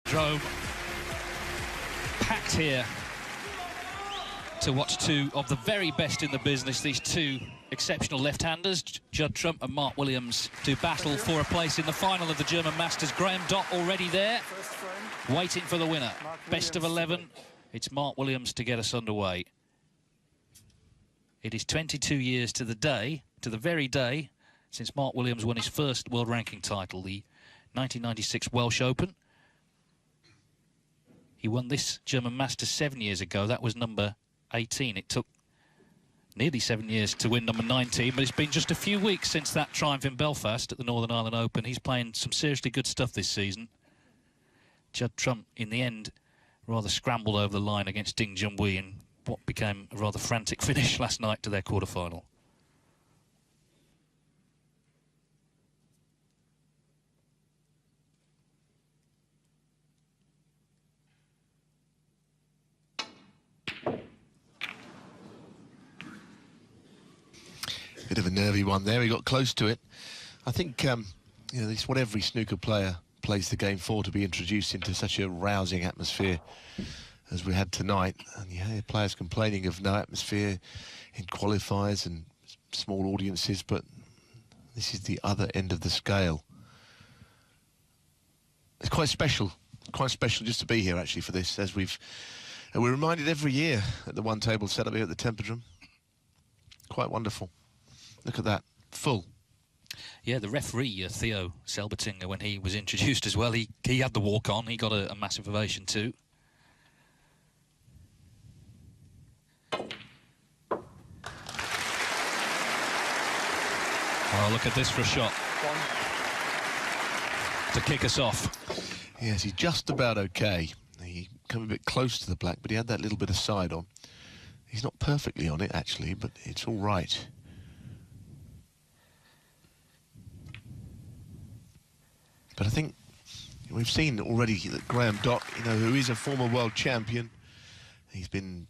Drome packed here to watch two of the very best in the business, these two exceptional left-handers, Judd Trump and Mark Williams, to battle for a place in the final of the German Masters. Graham Dott already there, waiting for the winner. Best of 11, it's Mark Williams to get us underway. It is 22 years to the day, to the very day, since Mark Williams won his first world ranking title, the 1996 Welsh Open. He won this German Masters 7 years ago. That was number 18. It took nearly 7 years to win number 19, but it's been just a few weeks since that triumph in Belfast at the Northern Ireland Open. He's playing some seriously good stuff this season. Judd Trump, in the end, rather scrambled over the line against Ding Junhui in what became a rather frantic finish last night to their quarter-final. Bit of a nervy one there. He got close to it. I think, you know, it's what every snooker player plays the game for, to be introduced into such a rousing atmosphere as we had tonight. And you hear players complaining of no atmosphere in qualifiers and small audiences, but this is the other end of the scale. It's quite special just to be here actually for this, as we're reminded every year at the one table set up here at the Tempodrome. Quite wonderful. Look at that, full. Yeah, the referee, Theo Selbertinger, when he was introduced as well, he had the walk-on. He got a massive ovation too. Oh, look at this for a shot. To kick us off. Yes, he's just about okay. He came a bit close to the black, but he had that little bit of side on. He's not perfectly on it, actually, but it's all right. But I think we've seen already that Graham Dott, you know, who is a former world champion, he's been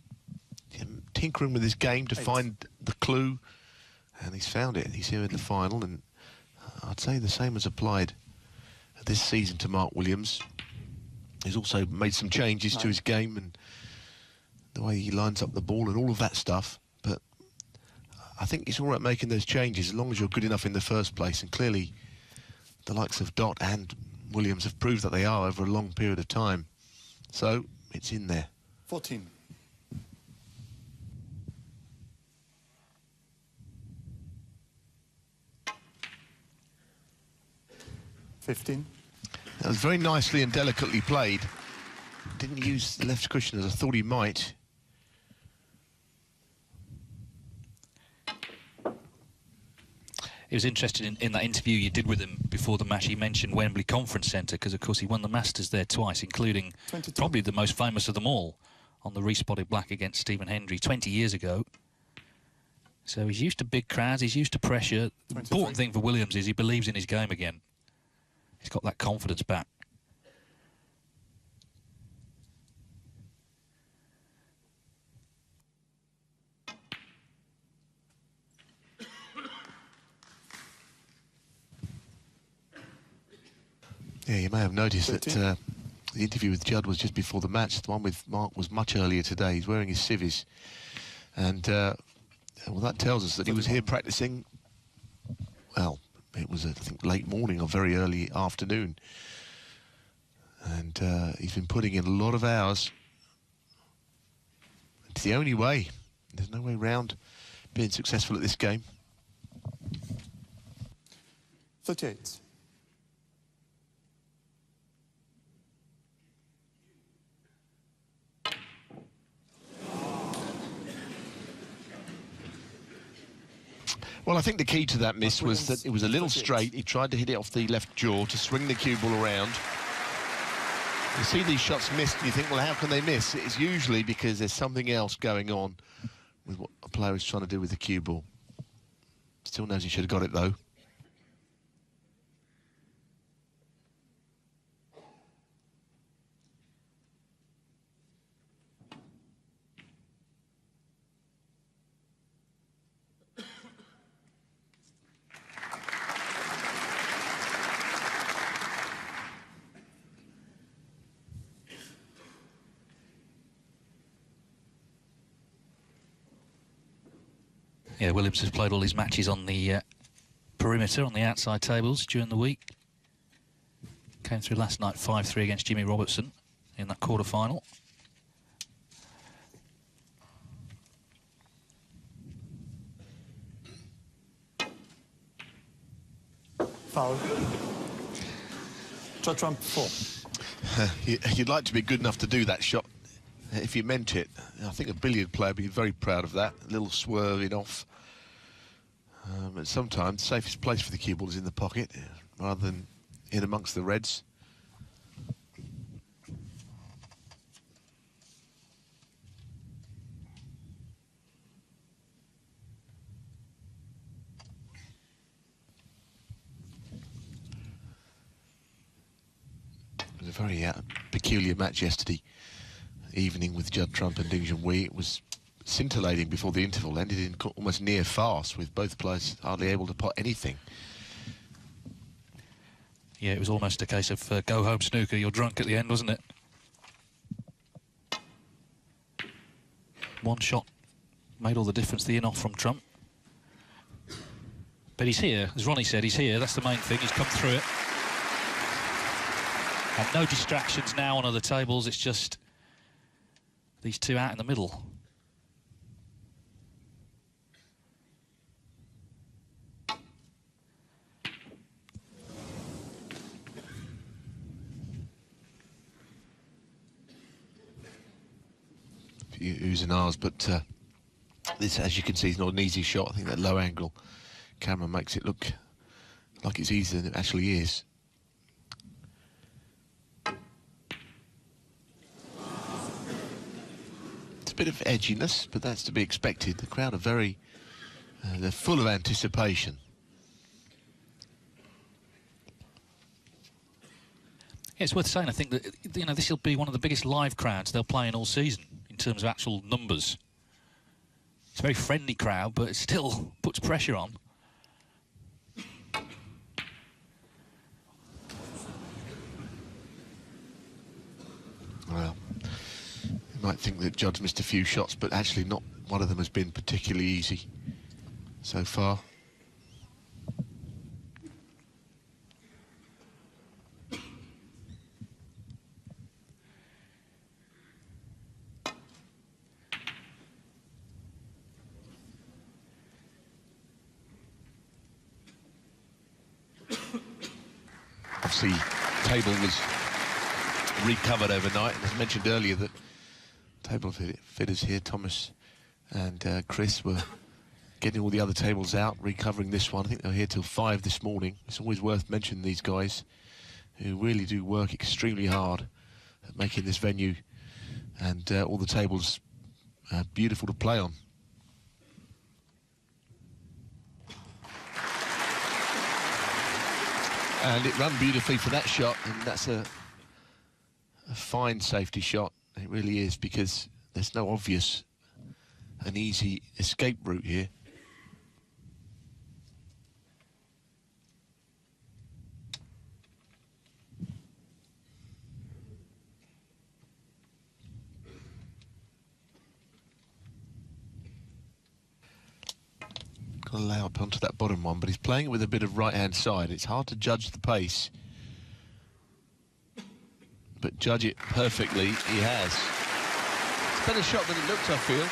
tinkering with his game to find the clue, and he's found it. He's here in the final, and I'd say the same as applied this season to Mark Williams. He's also made some changes to his game and the way he lines up the ball and all of that stuff. But I think it's all right making those changes as long as you're good enough in the first place, and clearly the likes of Dott and Williams have proved that they are over a long period of time. So it's in there. 14. 15. That was very nicely and delicately played. Didn't use the left cushion as I thought he might. It was interesting in that interview you did with him before the match. He mentioned Wembley Conference Centre because, of course, he won the Masters there twice, including 22. Probably the most famous of them all on the respotted black against Stephen Hendry 20 years ago. So he's used to big crowds, he's used to pressure. The important thing for Williams is he believes in his game again. He's got that confidence back. Yeah, you may have noticed that the interview with Judd was just before the match. The one with Mark was much earlier today. He's wearing his civvies. And, well, that tells us that he was here practicing, well, it was, I think, late morning or very early afternoon. And he's been putting in a lot of hours. It's the only way. There's no way round being successful at this game. 38. Well, I think the key to that miss was that it was a little straight. He tried to hit it off the left jaw to swing the cue ball around. You see these shots missed and you think, well, how can they miss? It's usually because there's something else going on with what a player is trying to do with the cue ball. Still knows he should have got it, though. Yeah, Williams has played all his matches on the perimeter, on the outside tables during the week. Came through last night 5-3 against Jimmy Robertson in that quarter-final. Foul. Judd Trump 4. You'd like to be good enough to do that shot if you meant it. I think a billiard player would be very proud of that. A little swerving off. And sometimes the safest place for the cue ball is in the pocket rather than in amongst the reds. It was a very peculiar match yesterday evening with Judd Trump and Ding Junhui. It was scintillating before the interval, ended in almost near fast with both players hardly able to pot anything. Yeah, it was almost a case of go home snooker, you're drunk at the end, wasn't it? One shot made all the difference, the in-off from Trump. But he's here, as Ronnie said, he's here, that's the main thing, he's come through it. And no distractions now on other tables, it's just these two out in the middle. Oohs and ahs, but this, as you can see, is not an easy shot. I think that low angle camera makes it look like it's easier than it actually is. It's a bit of edginess, but that's to be expected. The crowd are very, they're full of anticipation. Yeah, it's worth saying, I think that, you know, this will be one of the biggest live crowds they'll play in all season in terms of actual numbers. It's a very friendly crowd, but it still puts pressure on. Well, you might think that Judd's missed a few shots, but actually not one of them has been particularly easy so far. Obviously, table was recovered overnight, and as mentioned earlier, that table fitters here, Thomas and Chris, were getting all the other tables out, recovering this one. I think they were here till 5 this morning. It's always worth mentioning these guys who really do work extremely hard at making this venue and all the tables beautiful to play on. And it ran beautifully for that shot, and that's a fine safety shot. It really is, because there's no obvious and easy escape route here. Got to lay up onto that bottom one, but he's playing it with a bit of right-hand side. It's hard to judge the pace, but judge it perfectly, he has. It's a better shot than it looked, I feel.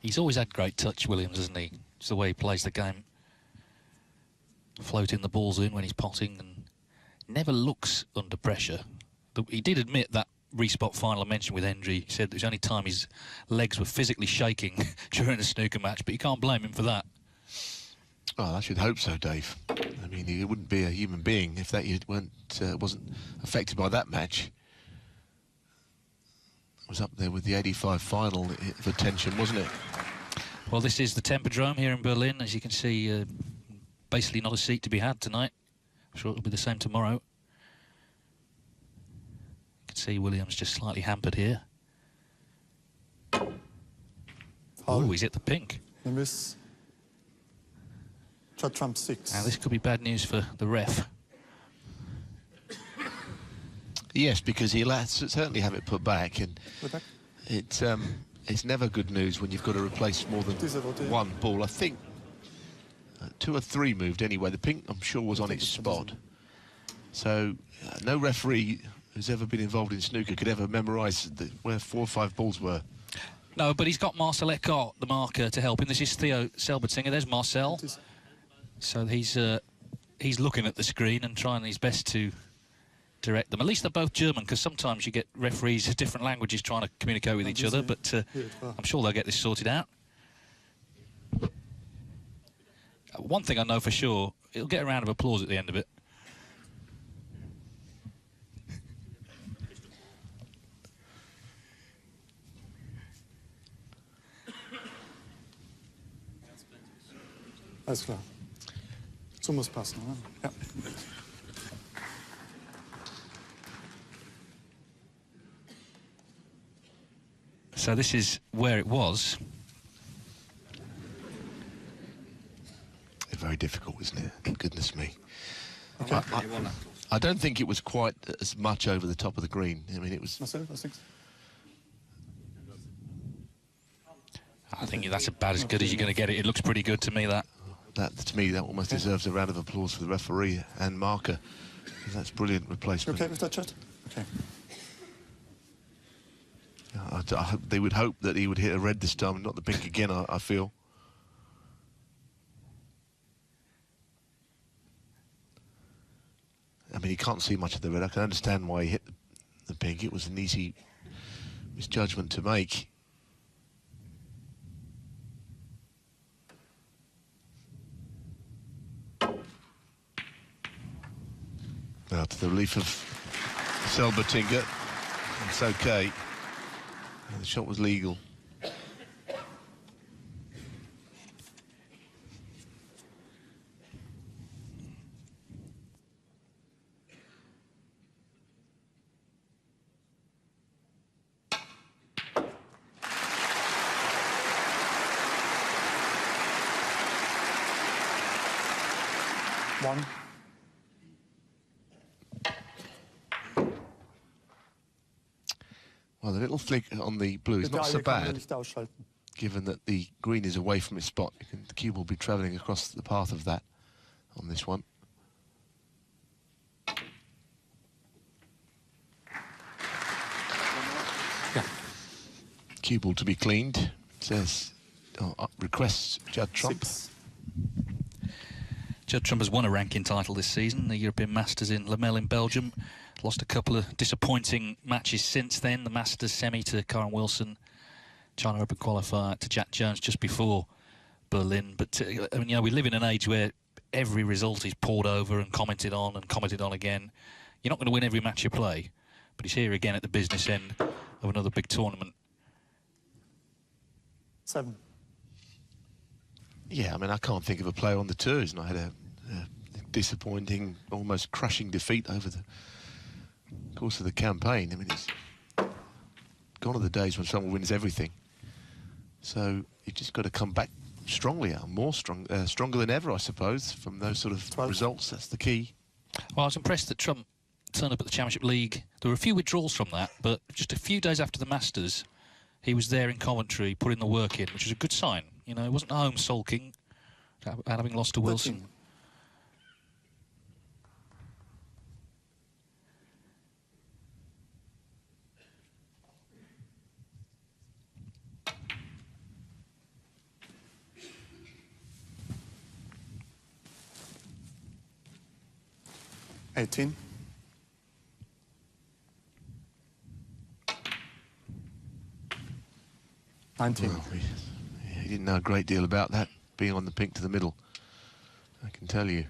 He's always had great touch, Williams, hasn't he? It's the way he plays the game. Floating the balls in when he's potting, and never looks under pressure. He did admit that respot final I mentioned with Hendry. He said it was the only time his legs were physically shaking during a snooker match, but you can't blame him for that. Oh, I should hope so, Dave. I mean, he wouldn't be a human being if that wasn't affected by that match. It was up there with the 85 final for tension, wasn't it? Well, this is the Tempodrome here in Berlin. As you can see, basically not a seat to be had tonight. I'm sure it'll be the same tomorrow. You can see Williams just slightly hampered here. Oh, he's hit the pink. They miss. Judd Trump 6. Ah, Now, this could be bad news for the ref. Yes, because he'll certainly have it put back, and it's never good news when you've got to replace more than one ball. I think 2 or 3 moved anyway. The pink, I'm sure, was on its spot. So no referee who's ever been involved in snooker could ever memorise where 4 or 5 balls were. No, but he's got Marcel Eckhart, the marker, to help him. This is Theo Selbertinger. There's Marcel. So he's looking at the screen and trying his best to direct them. At least they're both German, because sometimes you get referees of different languages trying to communicate with each other, but I'm sure they'll get this sorted out. One thing I know for sure, it'll get a round of applause at the end of it. Alles klar. So muss passen, oder? Ja. So this is where it was. Very difficult, isn't it? Goodness me. Okay. I don't think it was quite as much over the top of the green. I mean, it was... Marcel, was denkst I think that's about as good as you're going to get it. It looks pretty good to me, that. That, to me, that almost deserves a round of applause for the referee and marker. That's brilliant replacement. du? Okay with that, Judd? Okay. They would hope that he would hit a red this time, not the pink again, I feel. I mean, he can't see much of the red. I can understand why he hit the pink. It was an easy misjudgment to make. Now, to the relief of Selbertinger, it's okay. The shot was legal. One. Well, the little flick on the blue is not so bad, given that the green is away from its spot. The cube will be travelling across the path of that on this one. Yeah. Cue ball to be cleaned, says, requests Judd Trump. 6. Judd Trump has won a ranking title this season, the European Masters in Lamel in Belgium. Lost a couple of disappointing matches since then. The Masters semi to Karen Wilson, China Open qualifier to Jack Jones just before Berlin. But I mean, we live in an age where every result is poured over and commented on again. You're not going to win every match you play, but he's here again at the business end of another big tournament. 7. Yeah, I mean, I can't think of a player on the tour who's not had a disappointing, almost crushing defeat over the course of the campaign. I mean, it's gone are the days when someone wins everything. So you've just got to come back strongly, stronger than ever, I suppose, from those sort of 12. results. That's the key. Well, I was impressed that Trump turned up at the Championship League. There were a few withdrawals from that, but just a few days after the Masters, he was there in Coventry, putting the work in, which was a good sign. You know, he wasn't home sulking, having lost to Wilson. 13. $18. Well, he didn't know a great deal about that, being on the pink to the middle, I can tell you.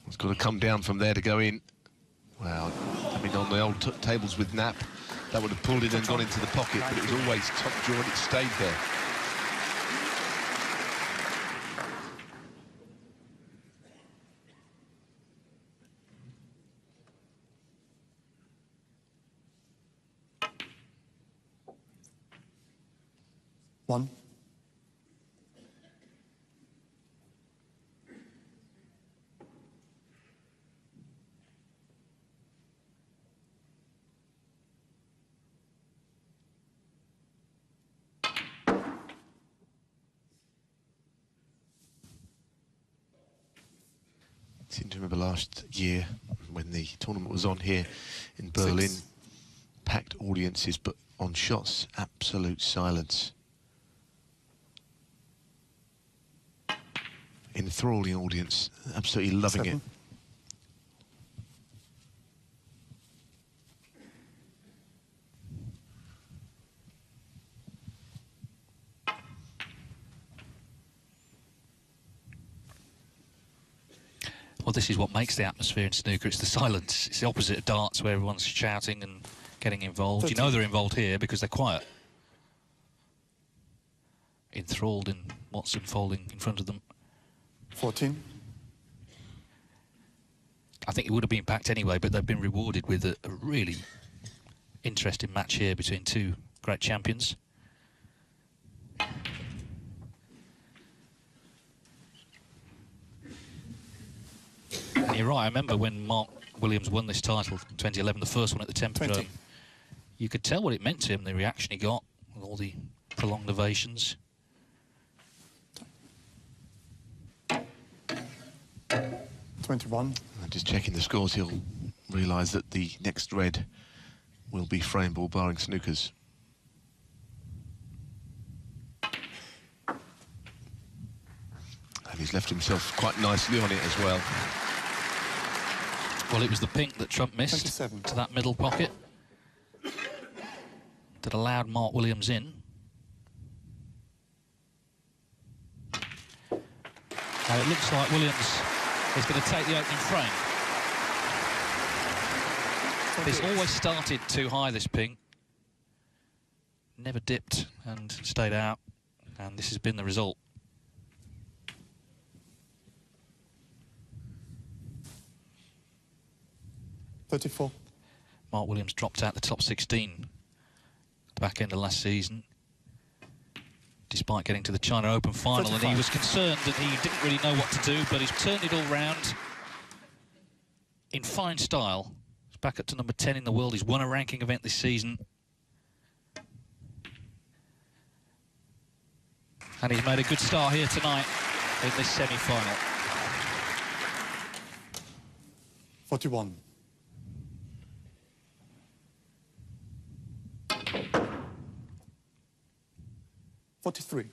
It's got to come down from there to go in. Well, I mean, on the old tables with Knapp, that would have pulled it and gone into the pocket, but it was always top draw and it stayed there. One. seem to remember last year when the tournament was on here in Berlin, packed audiences, but on shots, absolute silence. Enthralling audience, absolutely loving it. Well, this is what makes the atmosphere in snooker. It's the silence. It's the opposite of darts, where everyone's shouting and getting involved. You know they're involved here because they're quiet. Enthralled in what's unfolding in front of them. 14. I think it would have been packed anyway, but they've been rewarded with a really interesting match here between two great champions. And you're right, I remember when Mark Williams won this title in 2011, the first one at the Tempodrome. You could tell what it meant to him, the reaction he got, with all the prolonged ovations. Just checking the scores, he'll realise that the next red will be frame ball, barring snookers. And he's left himself quite nicely on it as well. Well, it was the pink that Trump missed 27. to that middle pocket that allowed Mark Williams in. Now it looks like Williams is going to take the opening frame. It's always started too high, this pink. Never dipped and stayed out, and this has been the result. Mark Williams dropped out the top 16 at the back end of last season, despite getting to the China Open final, 35. And he was concerned that he didn't really know what to do, but he's turned it all round in fine style. He's back up to number 10 in the world. He's won a ranking event this season. And he's made a good start here tonight in this semi-final. 41. $43.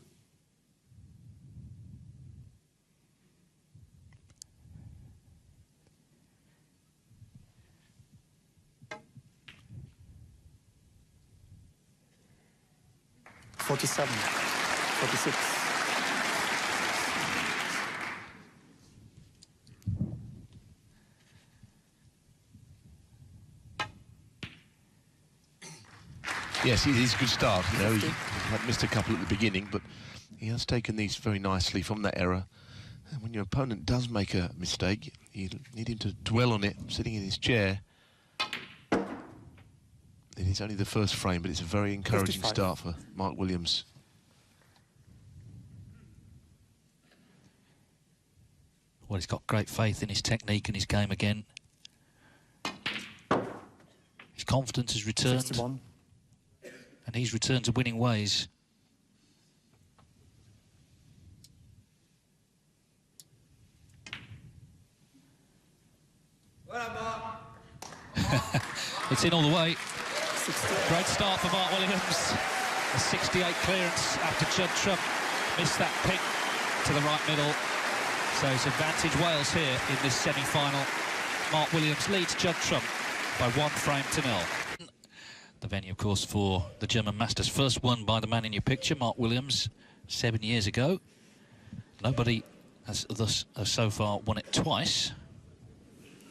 $47. $46. Yes, it is a good start. You know, he had missed a couple at the beginning, but he has taken these very nicely from that error. And when your opponent does make a mistake, you need him to dwell on it, sitting in his chair. It is only the first frame, but it's a very encouraging 55. start for Mark Williams. Well, he's got great faith in his technique and his game again. His confidence has returned. 61. And he's returned to winning ways. It's in all the way. 68. Great start for Mark Williams. A 68 clearance after Judd Trump missed that pink to the right middle. So it's advantage Wales here in this semi-final. Mark Williams leads Judd Trump by 1-0. The venue, of course, for the German Masters, first won by the man in your picture, Mark Williams, 7 years ago. Nobody has thus so far won it twice.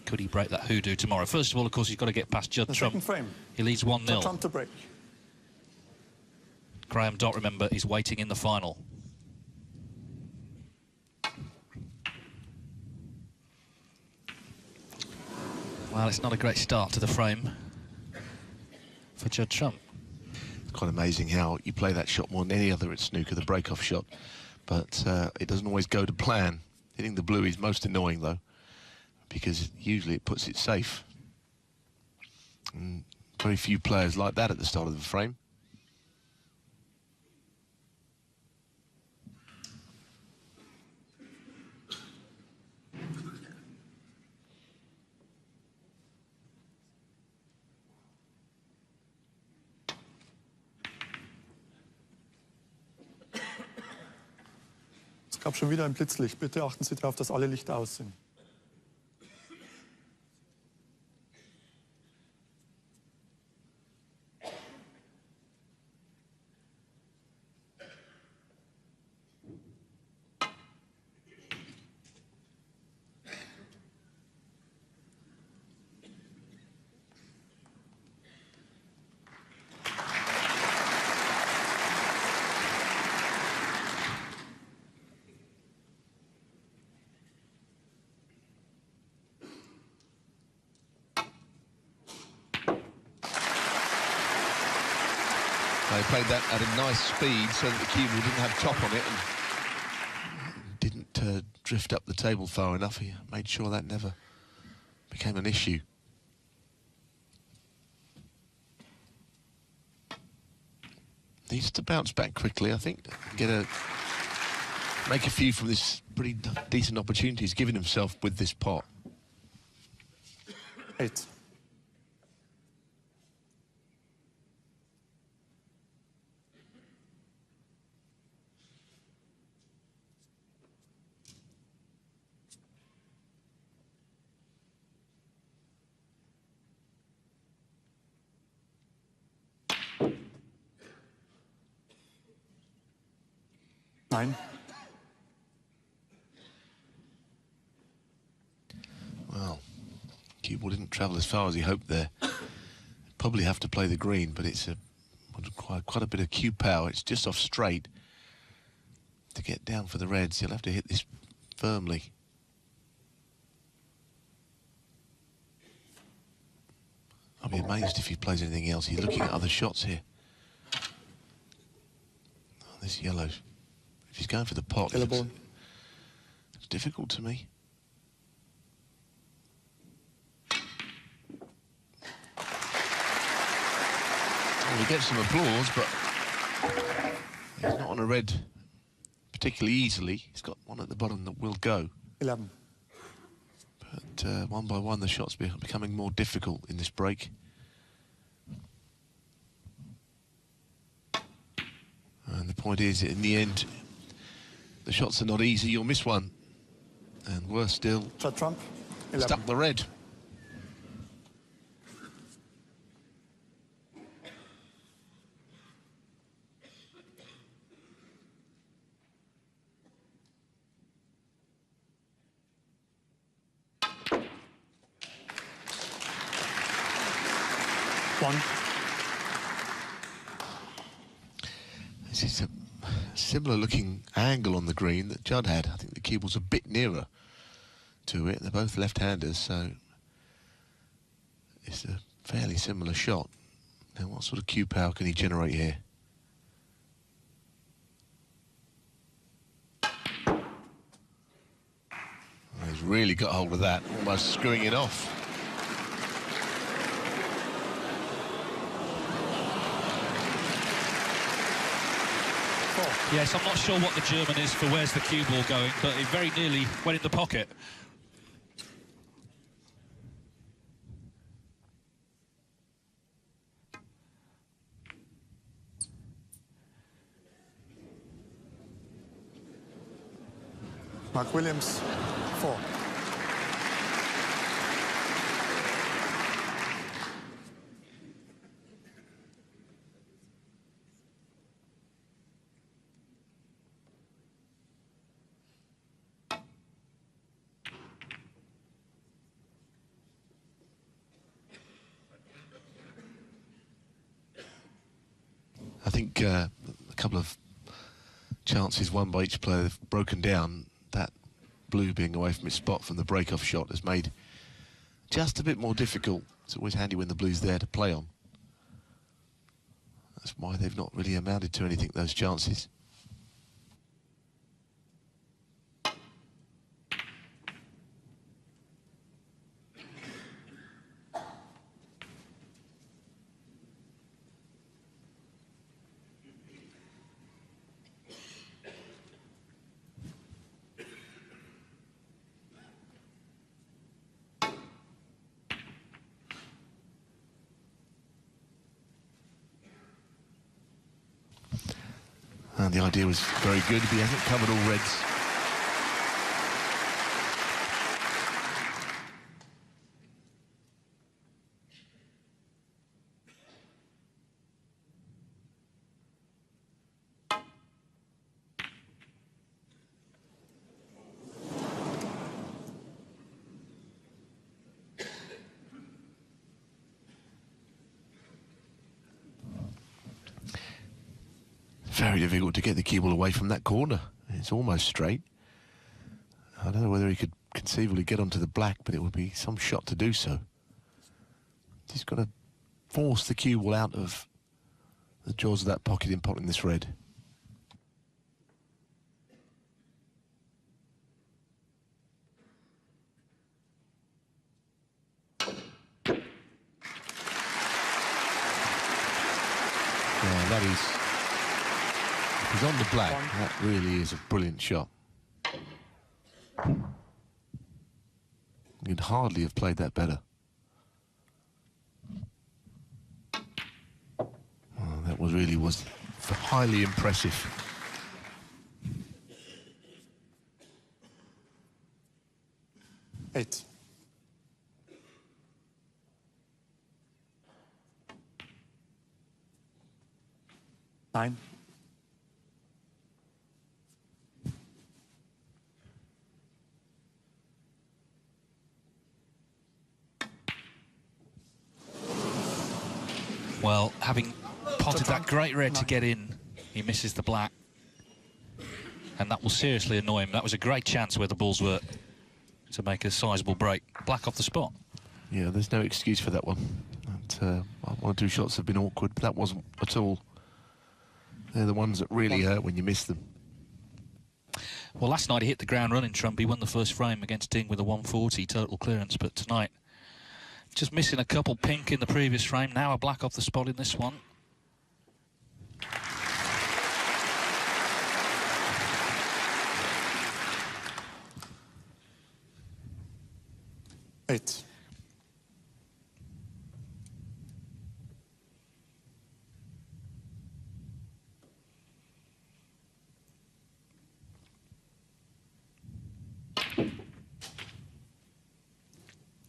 Could he break that hoodoo tomorrow? First of all, of course, he's got to get past Judd Trump. Frame. He leads 1-0. Trump to break. Graham Dott, remember, is waiting in the final. Well, it's not a great start to the frame for Judd Trump. It's quite amazing how you play that shot more than any other at snooker, the break-off shot. But it doesn't always go to plan. Hitting the blue is most annoying, though, because usually it puts it safe. And very few players like that at the start of the frame. habe schon wieder ein Blitzlicht. Bitte achten Sie darauf, dass alle Lichter aus sind. They played that at a nice speed so that the cue ball didn't have top on it and didn't drift up the table far enough. He made sure that never became an issue. Needs to bounce back quickly, I think. Make a few from this pretty decent opportunity he's given himself with this pot. 8. Nein. Well, cue ball didn't travel as far as he hoped there. Probably have to play the green, but it's quite a bit of cue power. It's just off straight. To get down for the Reds, he'll have to hit this firmly. I'll be amazed if he plays anything else. He's looking at other shots here. Oh, this yellow. If he's going for the pot, it's difficult to me. Well, he gets some applause, but he's not on a red particularly easily. He's got one at the bottom that will go. 11. But one by one, the shots are becoming more difficult in this break. And the point is, in the end, the shots are not easy. You'll miss one. And worse still, Judd trump. 11. stuck the red. This is a similar looking angle on the green that Judd had. I think the cue ball's a bit nearer to it. They're both left-handers, so it's a fairly similar shot. Now, what sort of cue power can he generate here? Oh, he's really got hold of that, almost screwing it off. Yes, I'm not sure what the German is for where's the cue ball going, but it very nearly went in the pocket. Mark Williams, 4. I think a couple of chances won by each player have broken down. That blue being away from its spot from the break-off shot has made just a bit more difficult. It's always handy when the blue's there to play on. That's why they've not really amounted to anything, those chances. And the idea was very good, but he hasn't covered all reds very difficult to get the cue ball away from that corner. It's almost straight. I don't know whether he could conceivably get onto the black, but it would be some shot to do so. He's got to force the cue ball out of the jaws of that pocket in potting this red. Yeah, that is... He's on the black. That really is a brilliant shot. You'd hardly have played that better. Oh, that was highly impressive. Eight. Nine. Well, having potted that great red to get in, he misses the black. And that will seriously annoy him. That was a great chance where the balls were to make a sizable break. Black off the spot. Yeah, there's no excuse for that one. And, one or two shots have been awkward, but that wasn't at all. They're the ones that really hurt when you miss them. Well, last night he hit the ground running, Trump. He won the first frame against Ding with a 140 total clearance, but tonight just missing a couple pink in the previous frame. Now a black off the spot in this one. Eight.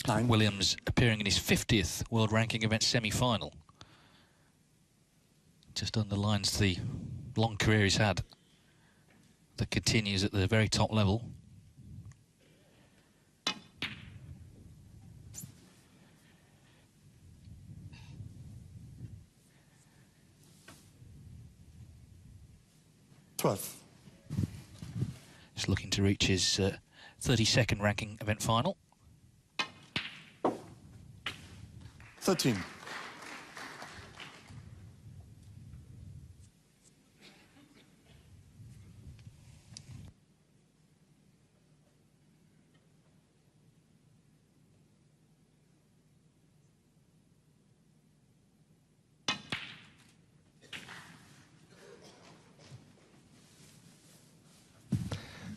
Nine. Williams appearing in his 50th world ranking event semi-final. Just underlines the long career he's had that continues at the very top level. Just looking to reach his 32nd ranking event final. 13.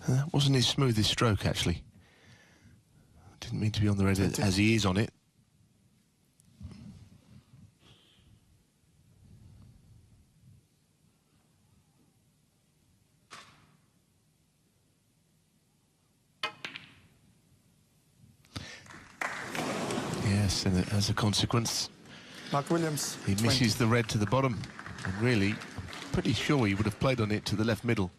That wasn't his smoothest stroke, actually. Didn't mean to be on the red as he is on it. Yes, and as a consequence, Mark Williams. he misses the red to the bottom. And really, pretty sure he would have played on it to the left middle.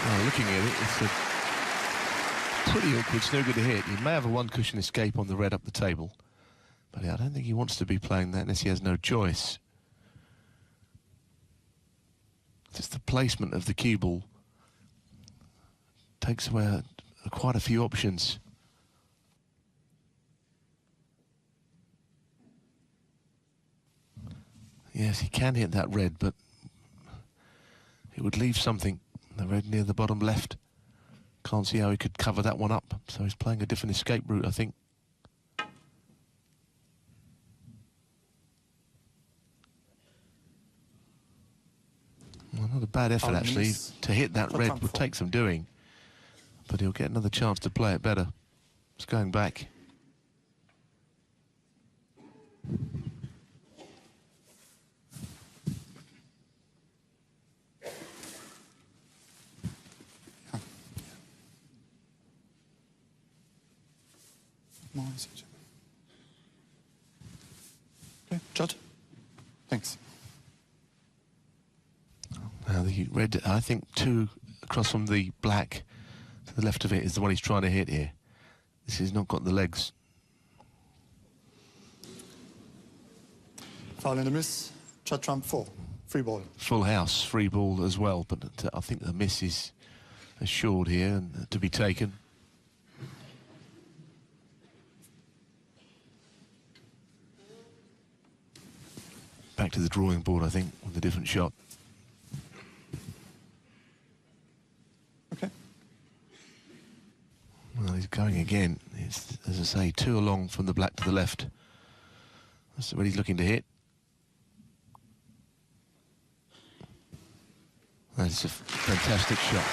Well, looking at it, it's a pretty awkward snooker to hit. He may have a one-cushion escape on the red up the table, but I don't think he wants to be playing that unless he has no choice. Just the placement of the cue ball takes away quite a few options. Yes, he can hit that red, but it would leave something. The red near the bottom left. Can't see how he could cover that one up. So he's playing a different escape route, I think. Well, not a bad effort, actually. To hit that red would take some doing. But he'll get another chance to play it better. It's going back. Okay, Judd. Thanks. Now the red, I think 2 across from the black to the left of it is the one he's trying to hit here. This has not got the legs. Foul in the miss. Judd trump 4. Free ball. Full house, free ball as well, but I think the miss is assured here and to be taken. Back to the drawing board, I think, with a different shot. Okay. Well, he's going again. It's, as I say, 2 along from the black to the left. That's what he's looking to hit. That's a fantastic shot.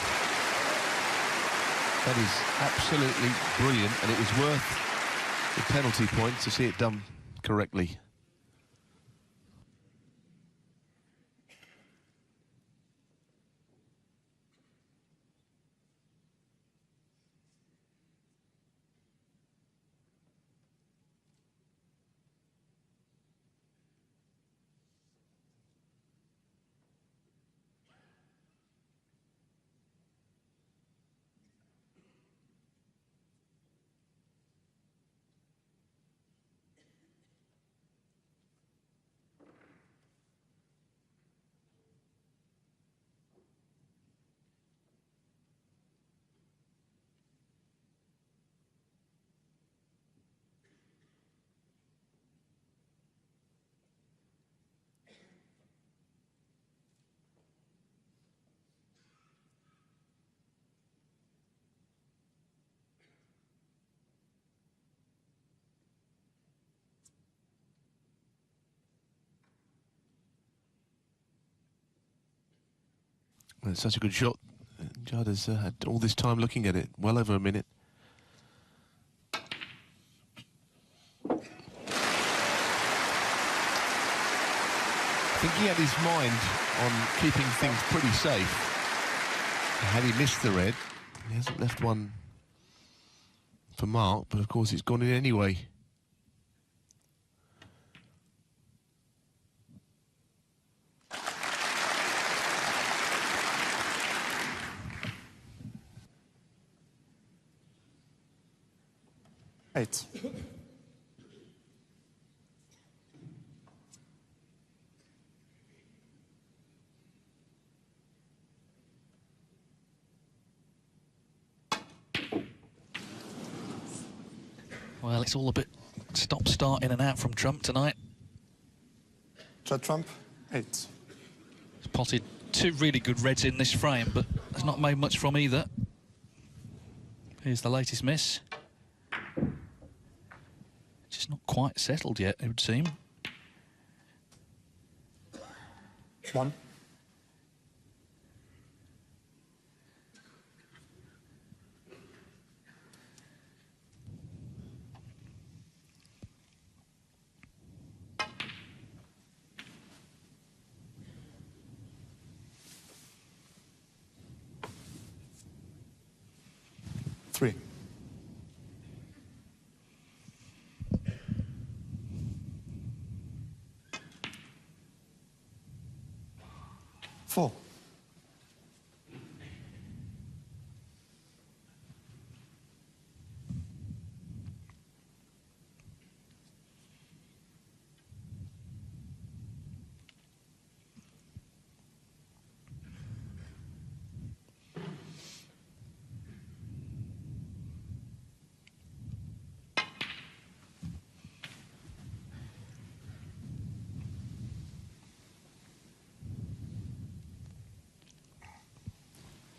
That is absolutely brilliant, and it was worth the penalty point to see it done correctly. Well, it's such a good shot. Judd has had all this time looking at it, well over a minute. I think he had his mind on keeping things pretty safe. Had he missed the red, he hasn't left one for Mark, but of course it's gone in anyway. Eight. Well, it's all a bit stop-start in and out from Trump tonight. Judd trump 8. He's potted 2 really good reds in this frame, but has not made much from either. Here's the latest miss. Just not quite settled yet, it would seem. 1. Three. 4.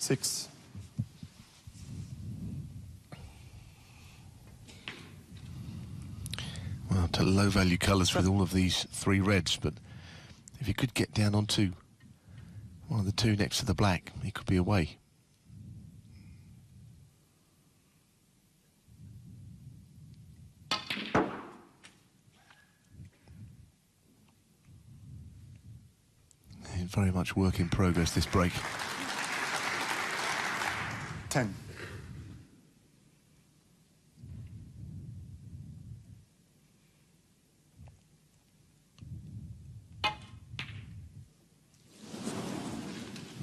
6. Well, to low-value colours with all of these 3 reds, but if he could get down onto one of the 2 next to the black, he could be away. Very much work in progress, this break. 10.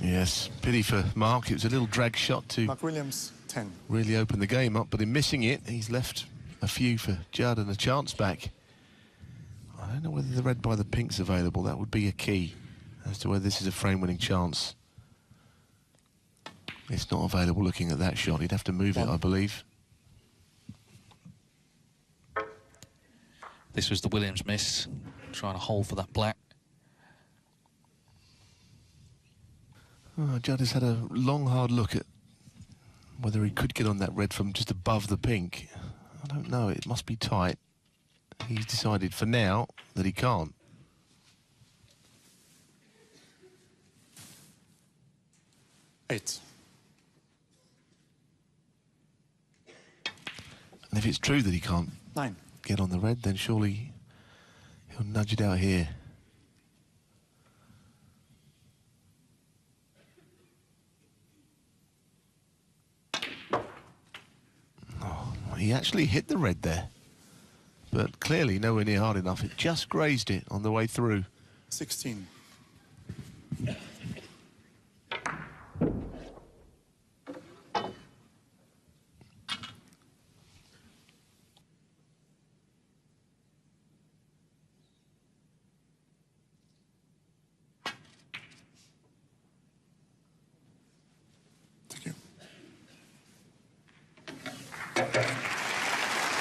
Yes, pity for Mark. It was a little drag shot to Mark Williams, 10. really open the game up, but in missing it, he's left a few for Judd and a chance back. I don't know whether the red by the pink's available. That would be a key as to whether this is a frame-winning chance. It's not available looking at that shot. He'd have to move it, I believe. This was the Williams miss, trying to hold for that black. Oh, Judd has had a long, hard look at whether he could get on that red from just above the pink. I don't know. It must be tight. He's decided for now that he can't. Eight. And if it's true that he can't 9. get on the red, then surely he'll nudge it out here. Oh, he actually hit the red there, but clearly nowhere near hard enough. It just grazed it on the way through. 16. Thank you.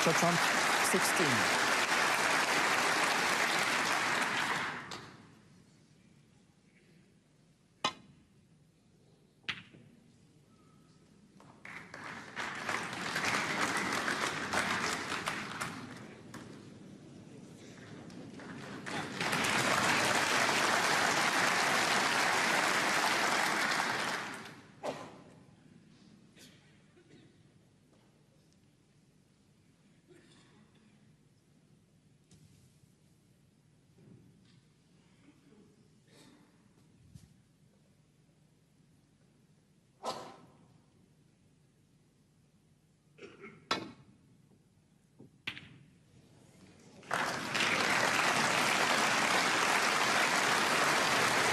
Shot Trump, 16.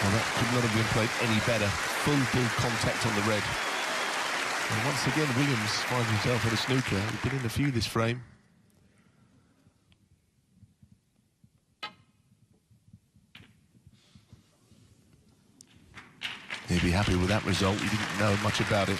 Well, that could not have been played any better. Full contact on the red. And once again, Williams finds himself on a snooker. He's been in a few this frame. He'd be happy with that result. He didn't know much about it.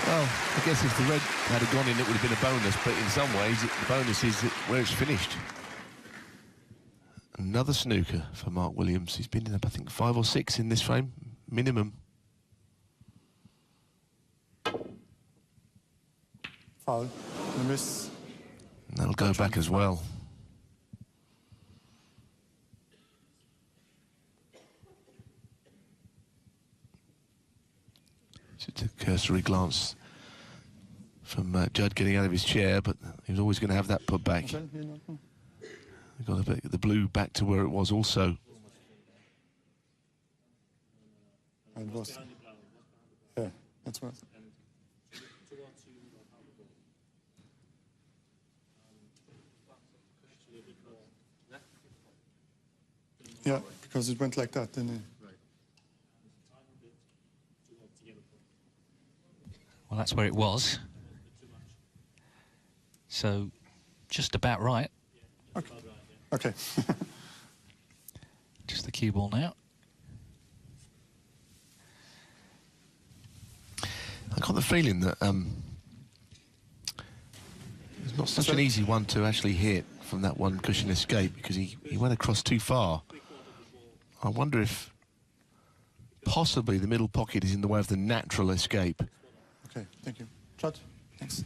Well, I guess if the red had gone in, it would have been a bonus, but in some ways, the bonus is where it's finished. Another snooker for Mark Williams. He's been in, I think, 5 or 6 in this frame, minimum. Foul. The miss. And that'll go back as well. Just a cursory glance from Judd getting out of his chair, but he was always going to have that put back. We've got to get the blue back to where it was also. It was. Yeah, that's right. Yeah, because it went like that, didn't it? Well, that's where it was. So, just about right. Okay. Okay. Just the cue ball now. I got the feeling that it's not such an easy one to actually hit from that one cushion escape, because he went across too far. I wonder if possibly the middle pocket is in the way of the natural escape. Okay, thank you. Judd, thanks.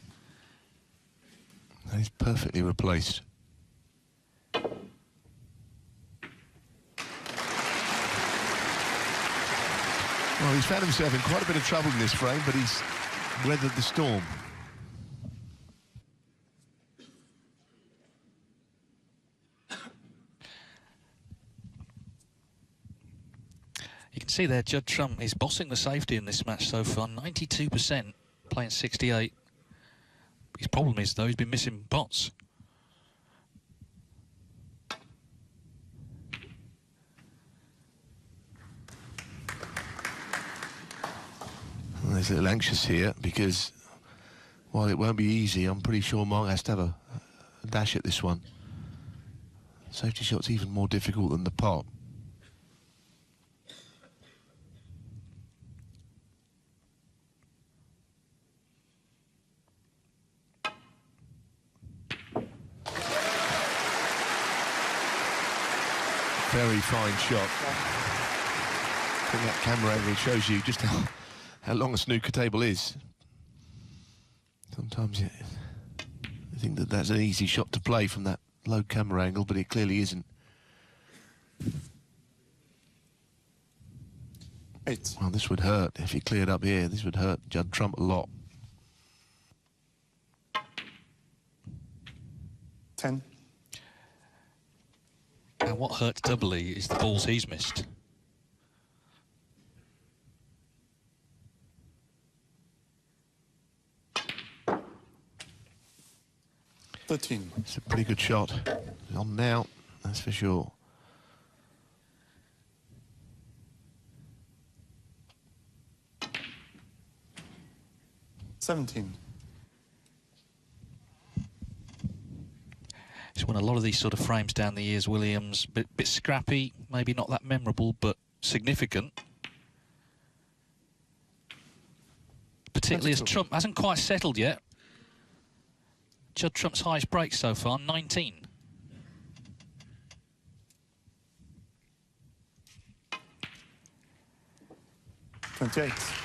And he's perfectly replaced. Well, he's found himself in quite a bit of trouble in this frame, but he's weathered the storm. You can see there, Judd Trump is bossing the safety in this match so far, 92%, playing 68. His problem is, though, he's been missing pots. Well, he's a little anxious here, because while it won't be easy, I'm pretty sure Mark has to have a dash at this one. Safety shot's even more difficult than the pot. Very fine shot. I think that camera angle shows you just how long a snooker table is. Sometimes you think that that's an easy shot to play from that low camera angle, but it clearly isn't. 8. Well, this would hurt if he cleared up here. This would hurt Judd Trump a lot. 10. And what hurts doubly is the balls he's missed. It's a pretty good shot. He's on now, that's for sure. He's won a lot of these sort of frames down the years, Williams. Bit scrappy, maybe not that memorable, but significant. Particularly as Trump hasn't quite settled yet. Judd Trump's highest break so far, 19. $28.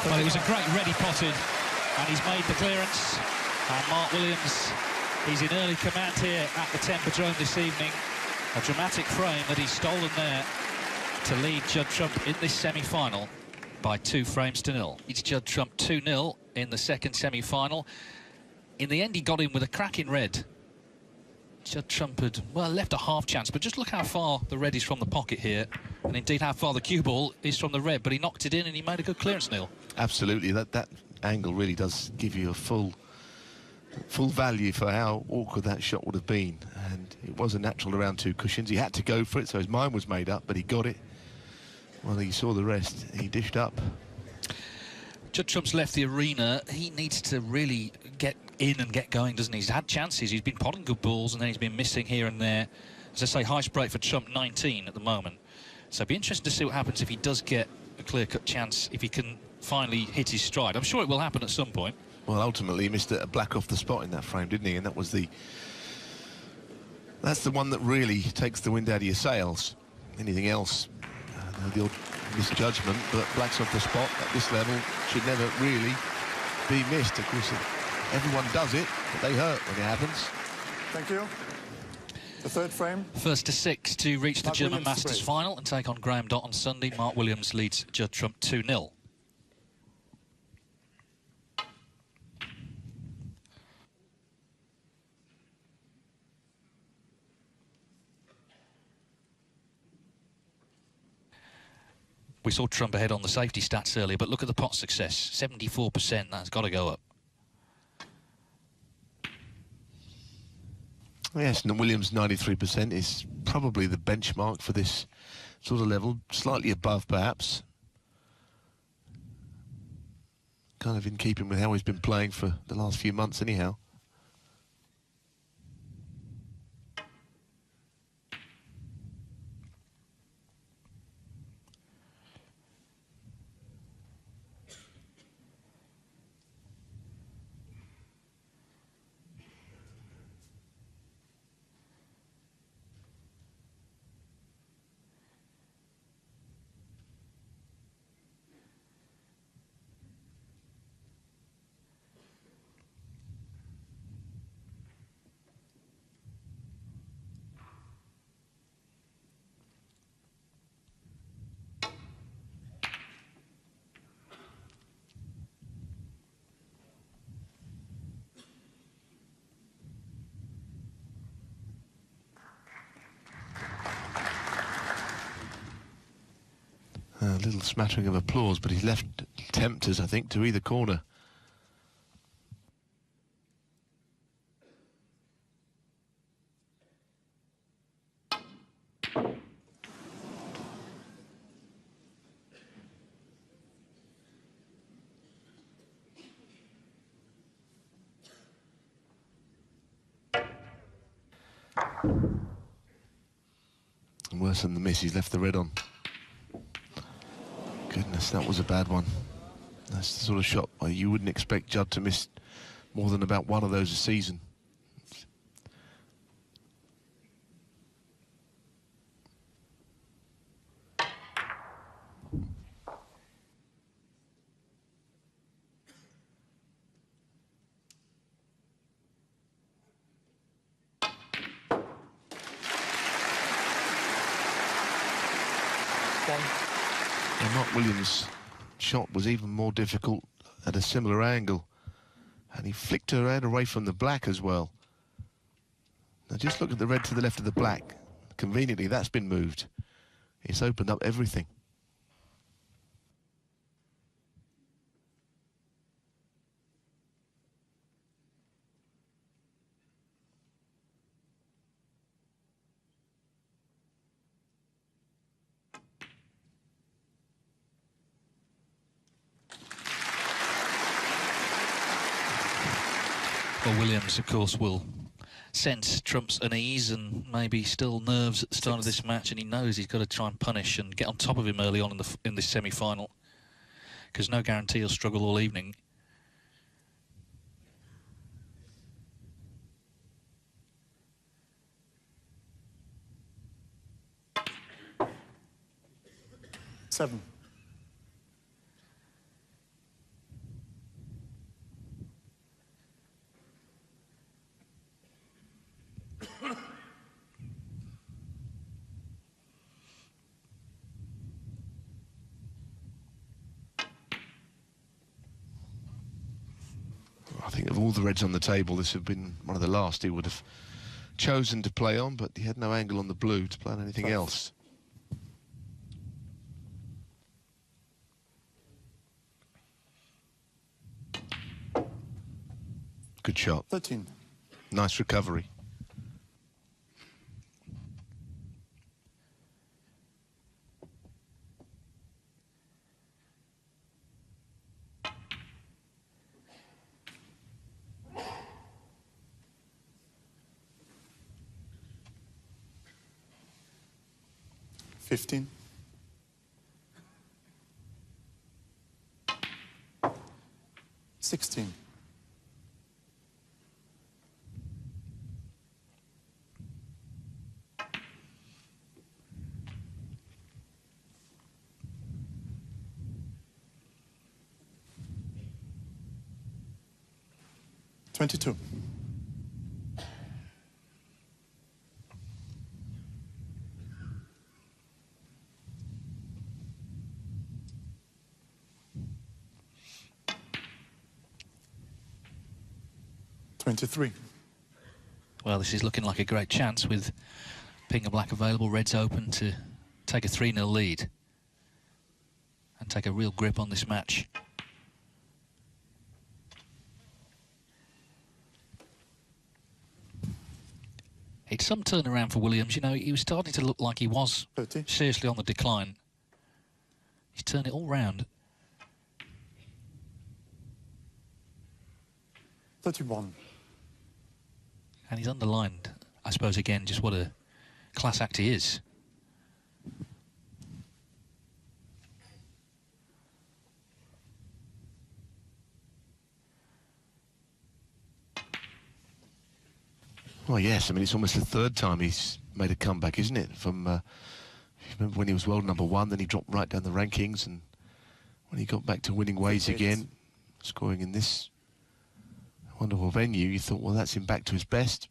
Well, it was a great ready potted, and he's made the clearance. And Mark Williams, he's in early command here at the Temperdrome this evening. A dramatic frame that he's stolen there to lead Judd Trump in this semi-final by 2 frames to 0. It's Judd Trump 2-0 in the second semi-final. In the end, he got in with a cracking red. Judd Trump had, well, left a half chance, but just look how far the red is from the pocket here, and indeed how far the cue ball is from the red, but he knocked it in and he made a good clearance, Neil. Absolutely, that angle really does give you a full value for how awkward that shot would have been, and it was a natural around 2 cushions. He had to go for it, so his mind was made up, but he got it. Well, he saw the rest, he dished up. Judd Trump's left the arena. He needs to really get in and get going, doesn't he? He's had chances, he's been potting good balls, and then he's been missing here and there. As I say, highest break for Trump, 19 at the moment. So it'll be interesting to see what happens if he does get a clear-cut chance, if he can finally hit his stride. I'm sure it will happen at some point. Well, ultimately, he missed a black off the spot in that frame, didn't he? And that was that's the one that really takes the wind out of your sails. Anything else, the odd misjudgment, but blacks off the spot at this level should never really be missed. Of course, everyone does it, but they hurt when it happens. Thank you. The third frame. First to 6 to reach the Mark German Williams Masters break. final and take on Graham Dott on Sunday. Mark Williams leads Judd Trump 2-0. We saw Trump ahead on the safety stats earlier, but look at the pot success, 74%. That's got to go up. Yes, and Williams 93% is probably the benchmark for this sort of level, slightly above perhaps. Kind of in keeping with how he's been playing for the last few months anyhow. A little smattering of applause, but he's left tempters, I think, to either corner. And worse than the miss, he's left the red on. Goodness, that was a bad one. That's the sort of shot where you wouldn't expect Judd to miss more than about one of those a season. And Mark Williams' shot was even more difficult at a similar angle. And he flicked her head away from the black as well. Now just look at the red to the left of the black. Conveniently, that's been moved. It's opened up everything. Well, Williams, of course, will sense Trump's unease and maybe still nerves at the start of this match, and he knows he's got to try and punish and get on top of him early on in this semi-final, because no guarantee he'll struggle all evening. Seven. I think of all the reds on the table, this would have been one of the last he would have chosen to play on, but he had no angle on the blue to play on anything else. Good shot. 13. Nice recovery. $15. 16. $22. $23. Well, this is looking like a great chance with pink and black available, reds open to take a 3-0 lead and take a real grip on this match. It's some turnaround for Williams. You know, he was starting to look like he was 30. seriously on the decline. He's turned it all round. 31. And he's underlined, I suppose, again, just what a class act he is. Well, yes, I mean, it's almost the third time he's made a comeback, isn't it? From, if you remember when he was world #1, then he dropped right down the rankings, and when he got back to winning ways again, scoring in this wonderful venue, you thought, well, that's him back to his best.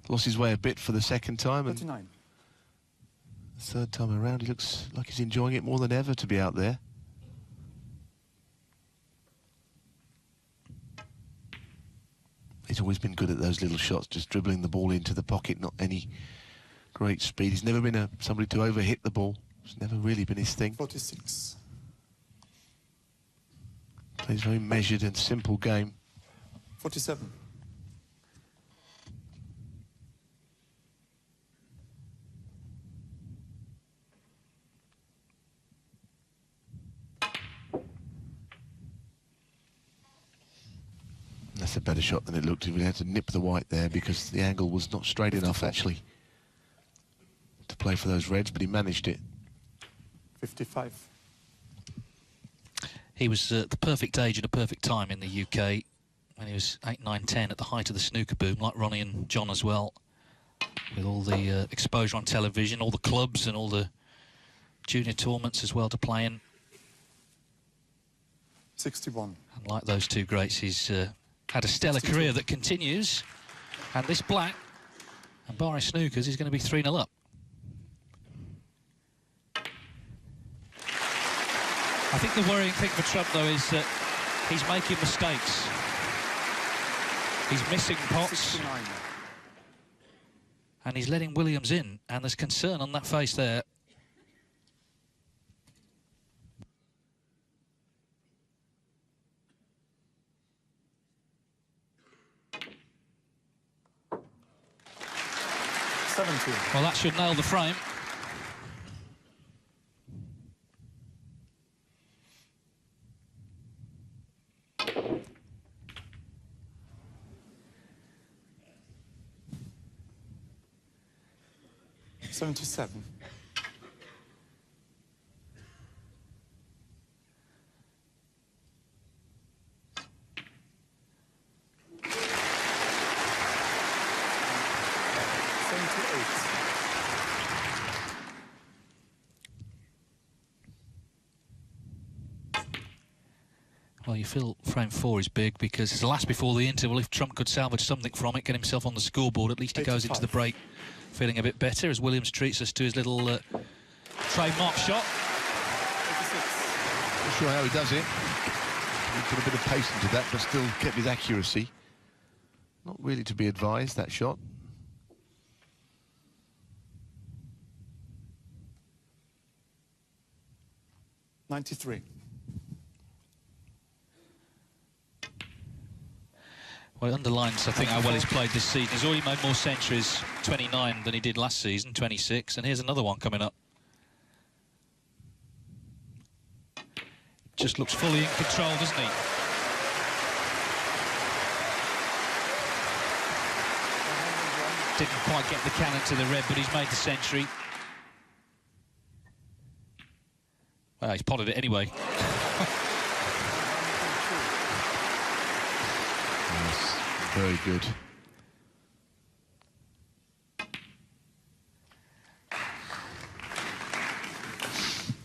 Lost his way a bit for the second time, and 39. the third time around, he looks like he's enjoying it more than ever to be out there. He's always been good at those little shots, just dribbling the ball into the pocket, not any great speed. He's never been somebody to overhit the ball. It's never really been his thing. 46. Plays a very measured and simple game. 47. That's a better shot than it looked. We had to nip the white there because the angle was not straight enough, actually, to play for those reds, but he managed it. 55. He was the perfect age and a perfect time in the UK when he was 8, 9, 10 at the height of the snooker boom, like Ronnie and John as well, with all the exposure on television, all the clubs and all the junior tournaments as well to play in. 61. And like those two greats, he's had a stellar career that continues. And this black, and barring snookers, is going to be 3-0 up. I think the worrying thing for Trump, though, is that he's making mistakes. He's missing pots. 69. And he's letting Williams in, and there's concern on that face there. Well, that should nail the frame. $77. Well, you feel frame 4 is big because it's the last before the interval. If Trump could salvage something from it, get himself on the scoreboard, at least he goes into the break feeling a bit better as Williams treats us to his little trademark shot. Not sure how he does it. He put a bit of pace into that, but still kept his accuracy. Not really to be advised, that shot. $93. Well, it underlines, I think, how well he's played this season. He's already made more centuries, 29, than he did last season, 26, and here's another one coming up. Just looks fully in control, doesn't he? Didn't quite get the cannon to the red, but he's made the century. Well, he's potted it anyway. Yes, very good.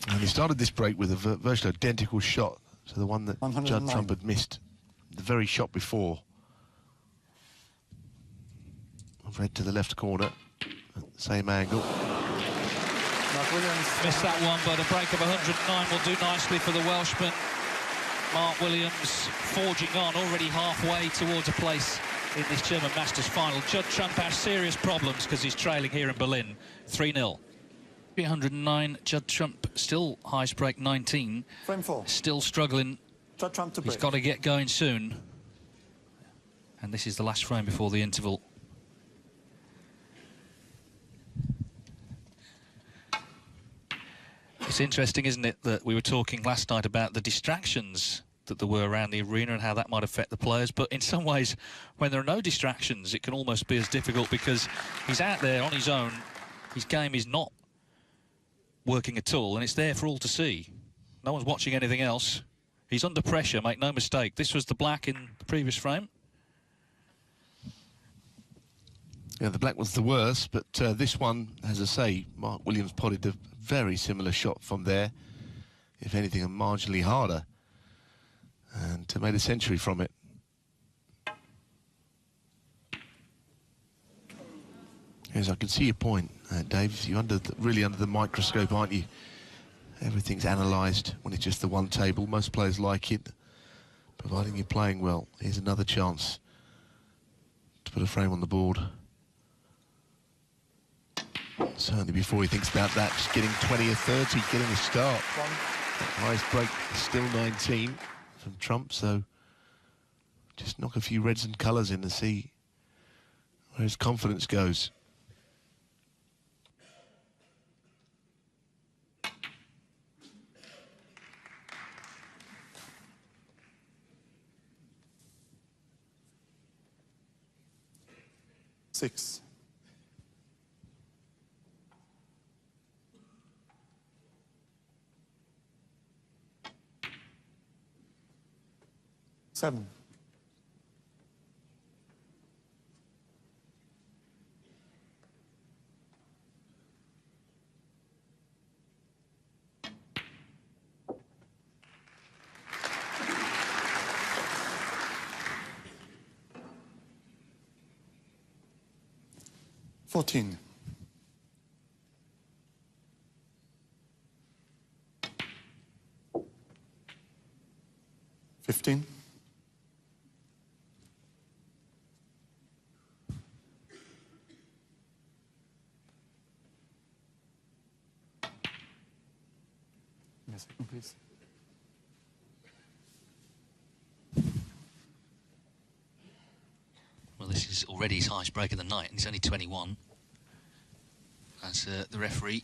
And he started this break with a virtually identical shot to the one that Judd Trump had missed the very shot before. Red to the left corner, same angle. Missed that one, but a break of 109 will do nicely for the Welshman. Mark Williams forging on, already halfway towards a place in this German Masters final. Judd Trump has serious problems because he's trailing here in Berlin, 3-0. 309, Judd Trump still highest break 19. Frame 4. Still struggling. Judd Trump to break. He's got to get going soon. And this is the last frame before the interval. It's interesting, isn't it, that we were talking last night about the distractions that there were around the arena and how that might affect the players. But in some ways, when there are no distractions, it can almost be as difficult because he's out there on his own. His game is not working at all, and it's there for all to see. No one's watching anything else. He's under pressure, make no mistake. This was the black in the previous frame. Yeah, the black was the worst, but this one, as I say, Mark Williams potted a very similar shot from there. If anything, a marginally harder. And made a century from it. Yes, I can see your point, Dave. You're really under the microscope, aren't you? Everything's analysed when it's just the one table. Most players like it, providing you're playing well. Here's another chance to put a frame on the board. Certainly before he thinks about that, just getting 20 or 30, getting a start. Highest break is still 19 from Trump, so just knock a few reds and colours in and see where his confidence goes. Six. Seven. Fourteen. 15. Give me a second, please. Well, this is already his highest break of the night, and he's only 21. As the referee,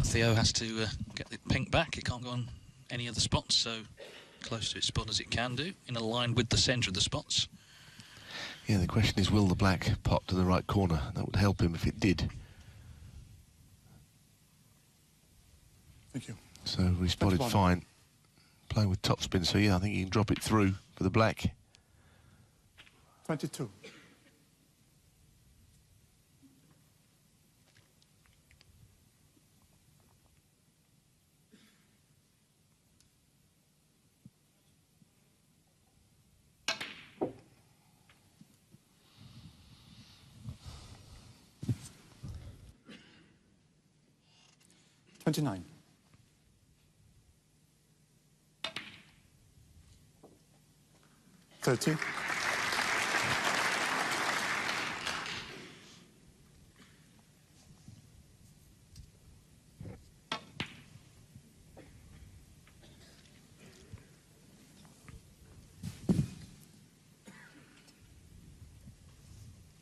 Theo, has to get the pink back. It can't go on any other spots, so close to its spot as it can do, in a line with the centre of the spots. Yeah, the question is, will the black pot to the right corner? That would help him if it did. Thank you. So we spotted fine. Playing with topspin, so yeah, I think he can drop it through for the black. 22. $29. 30.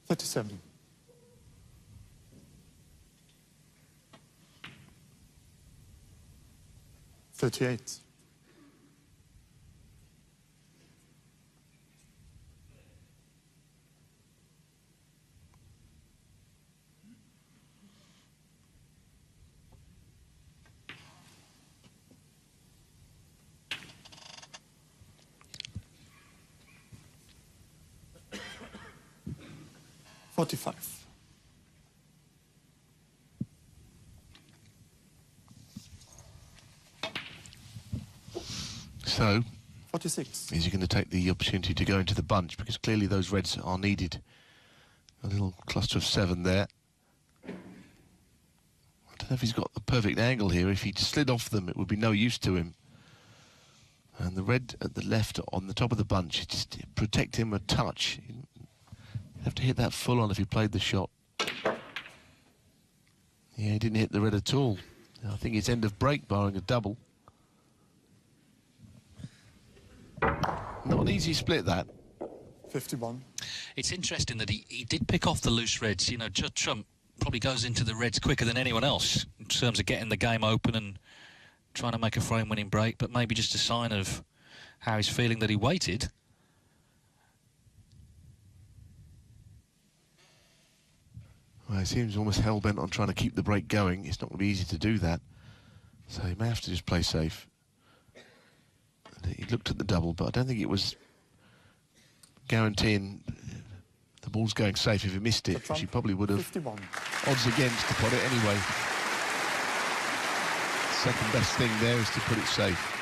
37. 38. 45. So, 46. is he going to take the opportunity to go into the bunch? Because clearly those reds are needed. A little cluster of 7 there. I don't know if he's got the perfect angle here. If he slid off them, it would be no use to him. And the red at the left on the top of the bunch, just protect him a touch. You'd have to hit that full on if he played the shot. Yeah, he didn't hit the red at all. I think it's end of break, barring a double. Not an easy split, that. 51. It's interesting that he did pick off the loose reds. You know, Judd Trump probably goes into the reds quicker than anyone else in terms of getting the game open and trying to make a frame-winning break, but maybe just a sign of how he's feeling that he waited. Well, he seems almost hell-bent on trying to keep the break going. It's not going to be easy to do that. So he may have to just play safe. And he looked at the double, but I don't think it was guaranteeing the ball's going safe. If he missed it, she probably would have 51. odds against to put it anyway. Second best thing there is to put it safe.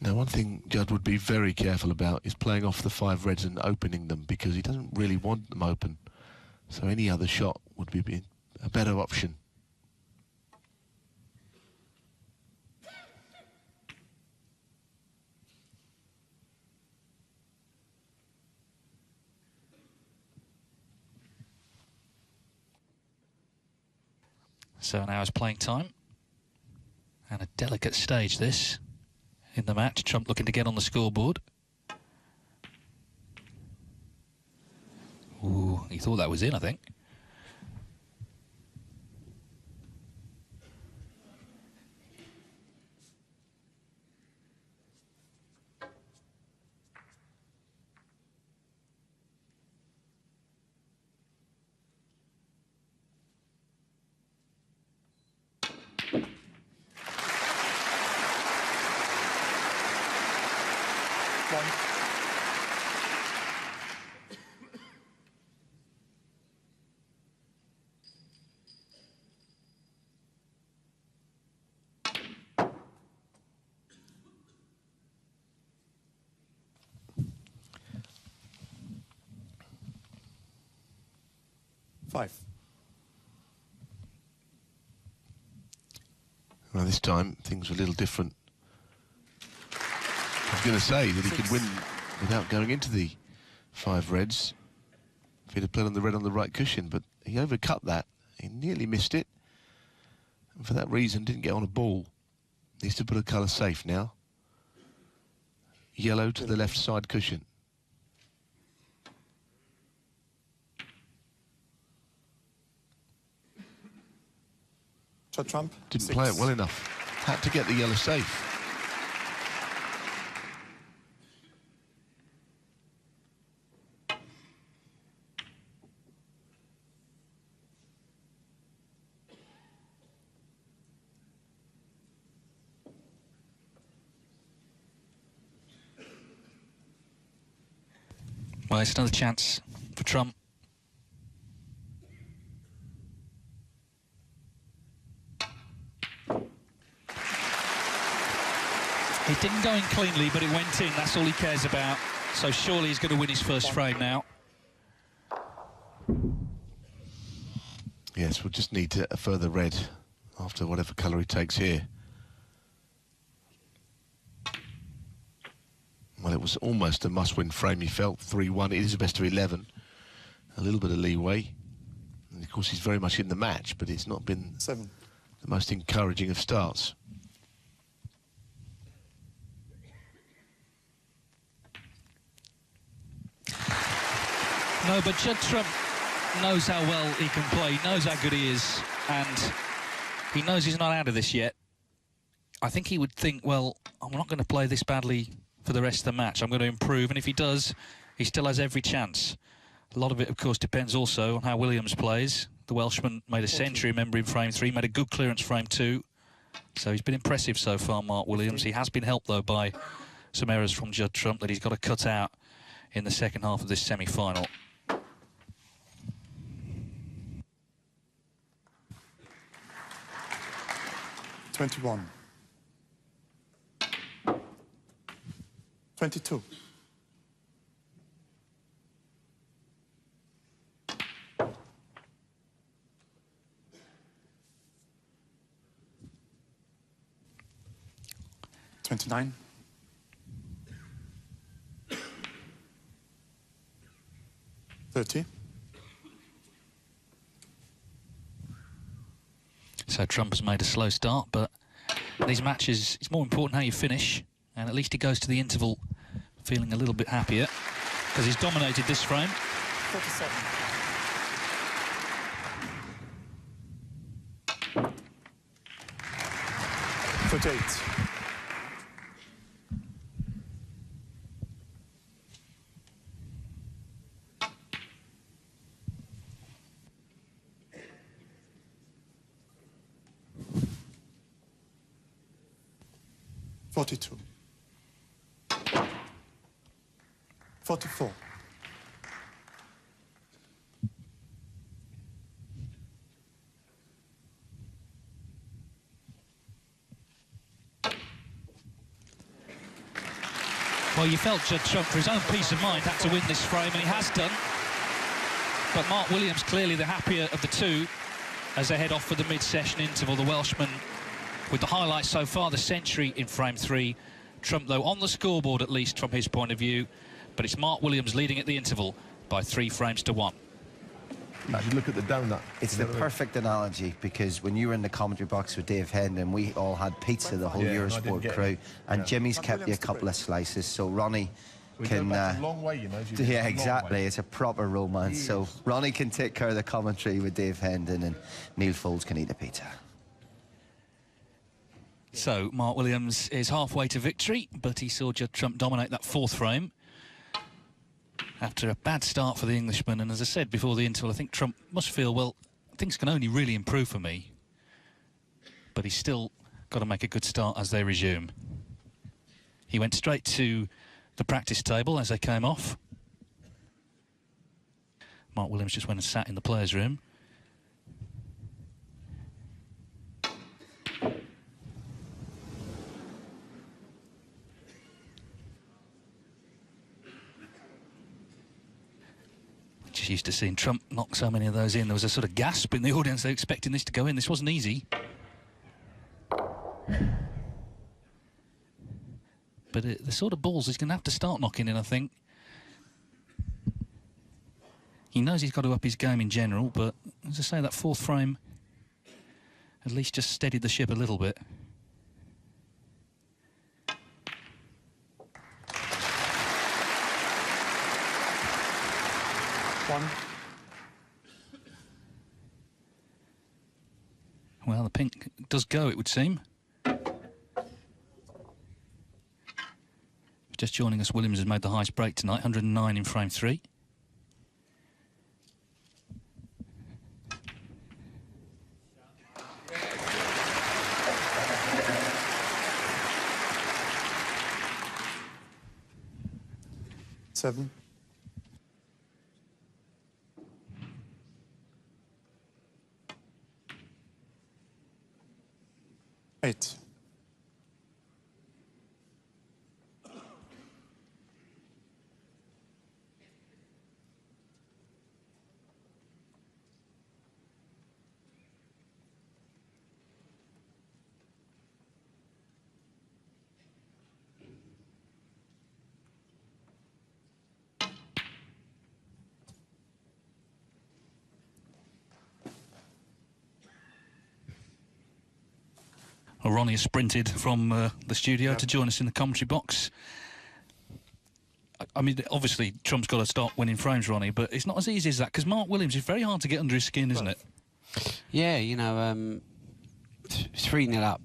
Now, one thing Judd would be very careful about is playing off the 5 reds and opening them, because he doesn't really want them open. So any other shot would be a better option. So now is playing time. And a delicate stage, this, in the match. Trump looking to get on the scoreboard. Ooh, he thought that was in, I think. Five. Well, this time things were a little different. I was going to say that he could win without going into the 5 reds if he'd have played on the red on the right cushion, but he overcut that. He nearly missed it, and for that reason didn't get on a ball. Needs to put a colour safe now. Yellow to the left side cushion. Judd Trump. Didn't 6. play it well enough. Had to get the yellow safe. Well, it's another chance for Trump. It didn't go in cleanly, but it went in. That's all he cares about. So surely he's going to win his first frame now. Yes, we'll just need a further red after whatever colour he takes here. Well, it was almost a must-win frame. He felt 3-1. It is a best of 11. A little bit of leeway. And of course, he's very much in the match, but it's not been 7. the most encouraging of starts. No, but Judd Trump knows how well he can play. He knows how good he is, and he knows he's not out of this yet. I think he would think, well, I'm not going to play this badly for the rest of the match. I'm going to improve, and if he does, he still has every chance. A lot of it, of course, depends also on how Williams plays. The Welshman made a century, remember, in frame 3, made a good clearance frame 2. So he's been impressive so far, Mark Williams. He has been helped, though, by some errors from Judd Trump that he's got to cut out in the second half of this semi-final. $21. 22. 29. 30. So Trump has made a slow start, but these matches, it's more important how you finish, and at least he goes to the interval feeling a little bit happier, because he's dominated this frame. 47. 48. Forty-two. 44. Well, you felt Judd Trump, for his own peace of mind, had to win this frame, and he has done. But Mark Williams clearly the happier of the two as they head off for the mid-session interval. The Welshman with the highlights so far, the century in frame 3. Trump, though, on the scoreboard at least from his point of view. But it's Mark Williams leading at the interval by 3 frames to 1. You should look at the donut. It's the perfect analogy, because when you were in the commentary box with Dave Hendon, we all had pizza, the whole Eurosport crew, and Jimmy's kept you a couple of slices, so Ronnie can... a long way, you know. Yeah, exactly. It's a proper romance. So Ronnie can take care of the commentary with Dave Hendon, and Neil Foulds can eat a pizza. So Mark Williams is halfway to victory, but he saw Judd Trump dominate that 4th frame after a bad start for the Englishman. And as I said before the interval, I think Trump must feel, well, things can only really improve for me, but he's still got to make a good start as they resume. He went straight to the practice table as they came off. Mark Williams just went and sat in the players' room. Just used to seeing Trump knock so many of those in. There was a sort of gasp in the audience. They were expecting this to go in. This wasn't easy. But the sort of balls he's going to have to start knocking in, I think. He knows he's got to up his game in general, but as I say, that 4th frame at least just steadied the ship a little bit. Well, the pink does go, it would seem. Just joining us, Williams has made the highest break tonight, 109 in frame 3. Seven. 8. Well, Ronnie has sprinted from the studio to join us in the commentary box. I mean, obviously, Trump's got to start winning frames, Ronnie, but it's not as easy as that, because Mark Williams is very hard to get under his skin, isn't it? Yeah, you know, 3-0 up,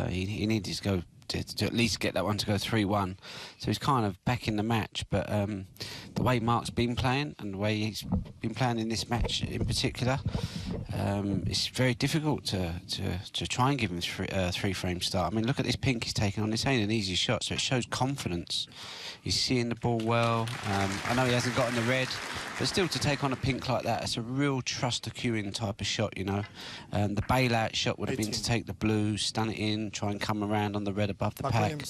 he needed to go to at least get that one to go 3-1. So he's kind of back in the match, but the way Mark's been playing and the way he's been playing in this match in particular, it's very difficult to try and give him a 3-frame start. I mean, look at this pink he's taking on. This ain't an easy shot, so it shows confidence. He's seeing the ball well. I know he hasn't gotten the red, but still to take on a pink like that, it's a real trust the cue in type of shot, you know. The bailout shot would have been to take the blue, stun it in, try and come around on the red above the pack.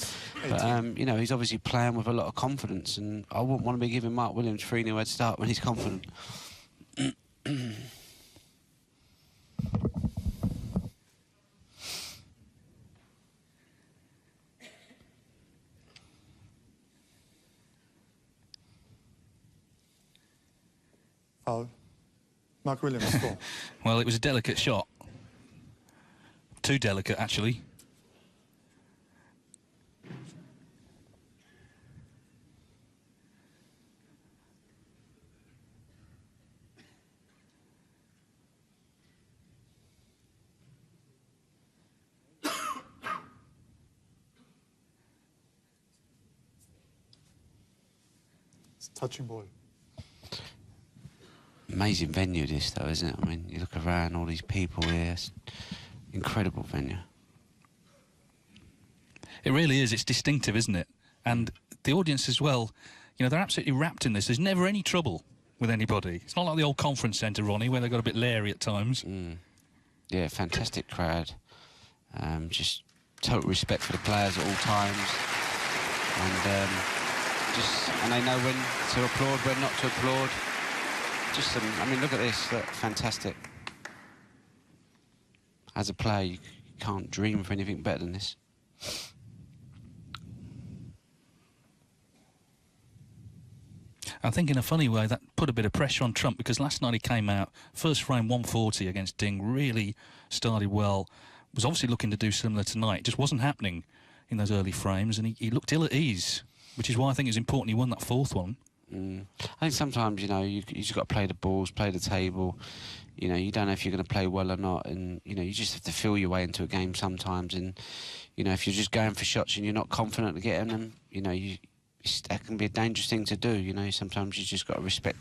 But, you know, he's obviously playing with a lot of confidence, and I wouldn't want to be giving Mark Williams 3-0 head start when he's confident. Foul. Mark Williams score. Well, it was a delicate shot. Too delicate, actually. It's a touching ball. Amazing venue this though, isn't it? I mean, you look around, all these people here, it's incredible venue. It really is. It's distinctive, isn't it? And the audience as well, you know, they're absolutely wrapped in this. There's never any trouble with anybody. It's not like the old conference centre, Ronnie, where they got a bit leery at times. Yeah, fantastic crowd. Just total respect for the players at all times. And they know when to applaud, when not to applaud. Just I mean, look at this, look, fantastic. As a player, you can't dream for anything better than this. I think in a funny way that put a bit of pressure on Trump, because last night he came out, first frame 140 against Ding, really started well, was obviously looking to do similar tonight. It just wasn't happening in those early frames, and he looked ill at ease, which is why I think it's important he won that fourth one. I think sometimes, you know, you just got to play the balls, play the table. You know, you don't know if you're going to play well or not, and you know, you just have to feel your way into a game sometimes. And you know, if you're just going for shots and you're not confident of getting them, you know, that can be a dangerous thing to do. You know, sometimes you just got to respect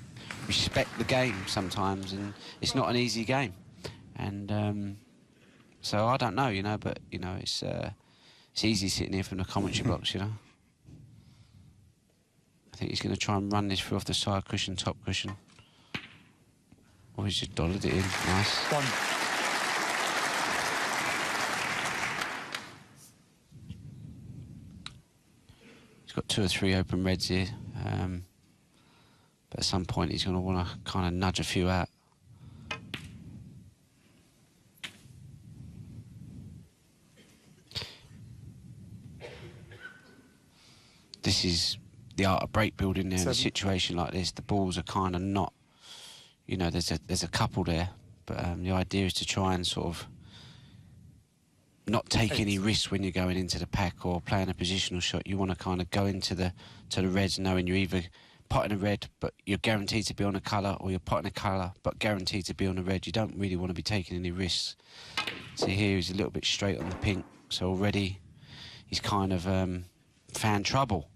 the game sometimes, and it's not an easy game. And so I don't know, you know, but you know, it's easy sitting here from the commentary box, you know. I think he's going to try and run this through off the side cushion, top cushion. Oh, he's just dollared it in. Nice. One. He's got 2 or 3 open reds here. But at some point he's going to want to kind of nudge a few out. This is the art of break building there. In a situation like this, the balls are kind of not, you know, there's a couple there, but the idea is to try and sort of not take any risks when you're going into the pack or playing a positional shot. You want to kind of go into the reds knowing you're either potting a red but you're guaranteed to be on a colour, or you're potting a colour but guaranteed to be on a red. You don't really want to be taking any risks. See here, he's a little bit straight on the pink, so already he's kind of found trouble.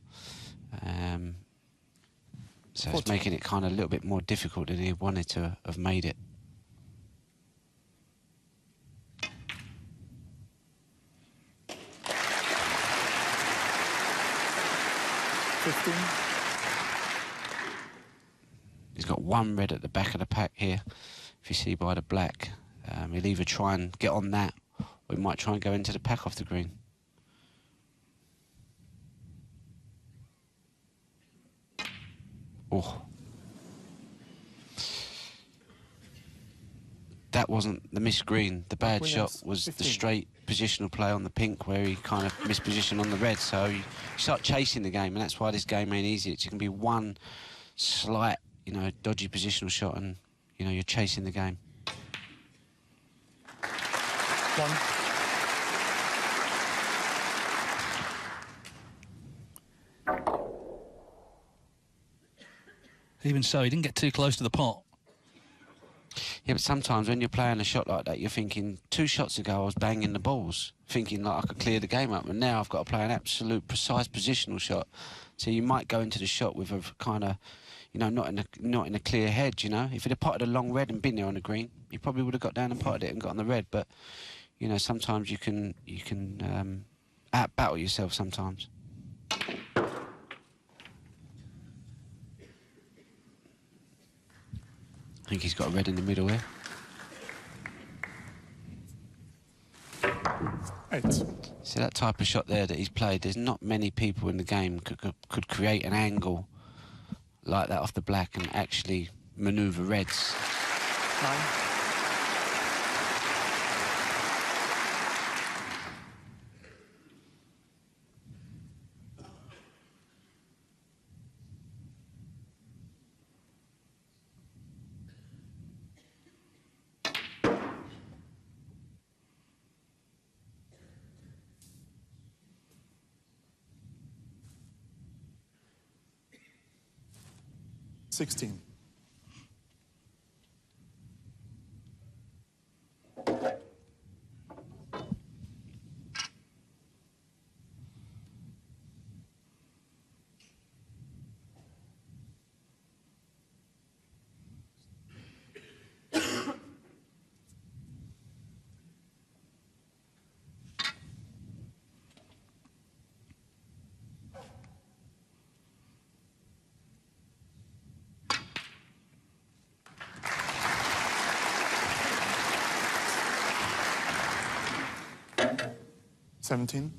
So it's making it kind of a little bit more difficult than he wanted to have made it. He's got 1 red at the back of the pack here, if you see by the black. He'll either try and get on that, or he might try and go into the pack off the green. Oh. That wasn't the missed green. The bad shot was 15. The straight positional play on the pink, where he kind of missed position on the red. So you start chasing the game, and that's why this game ain't easy. It's going to be one slight, you know, dodgy positional shot, and you know, you're chasing the game. One. Even so, he didn't get too close to the pot. Yeah, but sometimes when you're playing a shot like that, you're thinking, 2 shots ago I was banging the balls, thinking like I could clear the game up, and now I've got to play an absolute precise positional shot. So you might go into the shot with a kind of, you know, not in a clear head, you know. If he'd have potted a long red and been there on the green, he probably would have got down and potted it and got on the red. But, you know, sometimes you can out-battle yourself sometimes. I think he's got a red in the middle here. 8. See that type of shot there that he's played, there's not many people in the game could create an angle like that off the black and actually manoeuvre reds. 9. 16. Seventeen.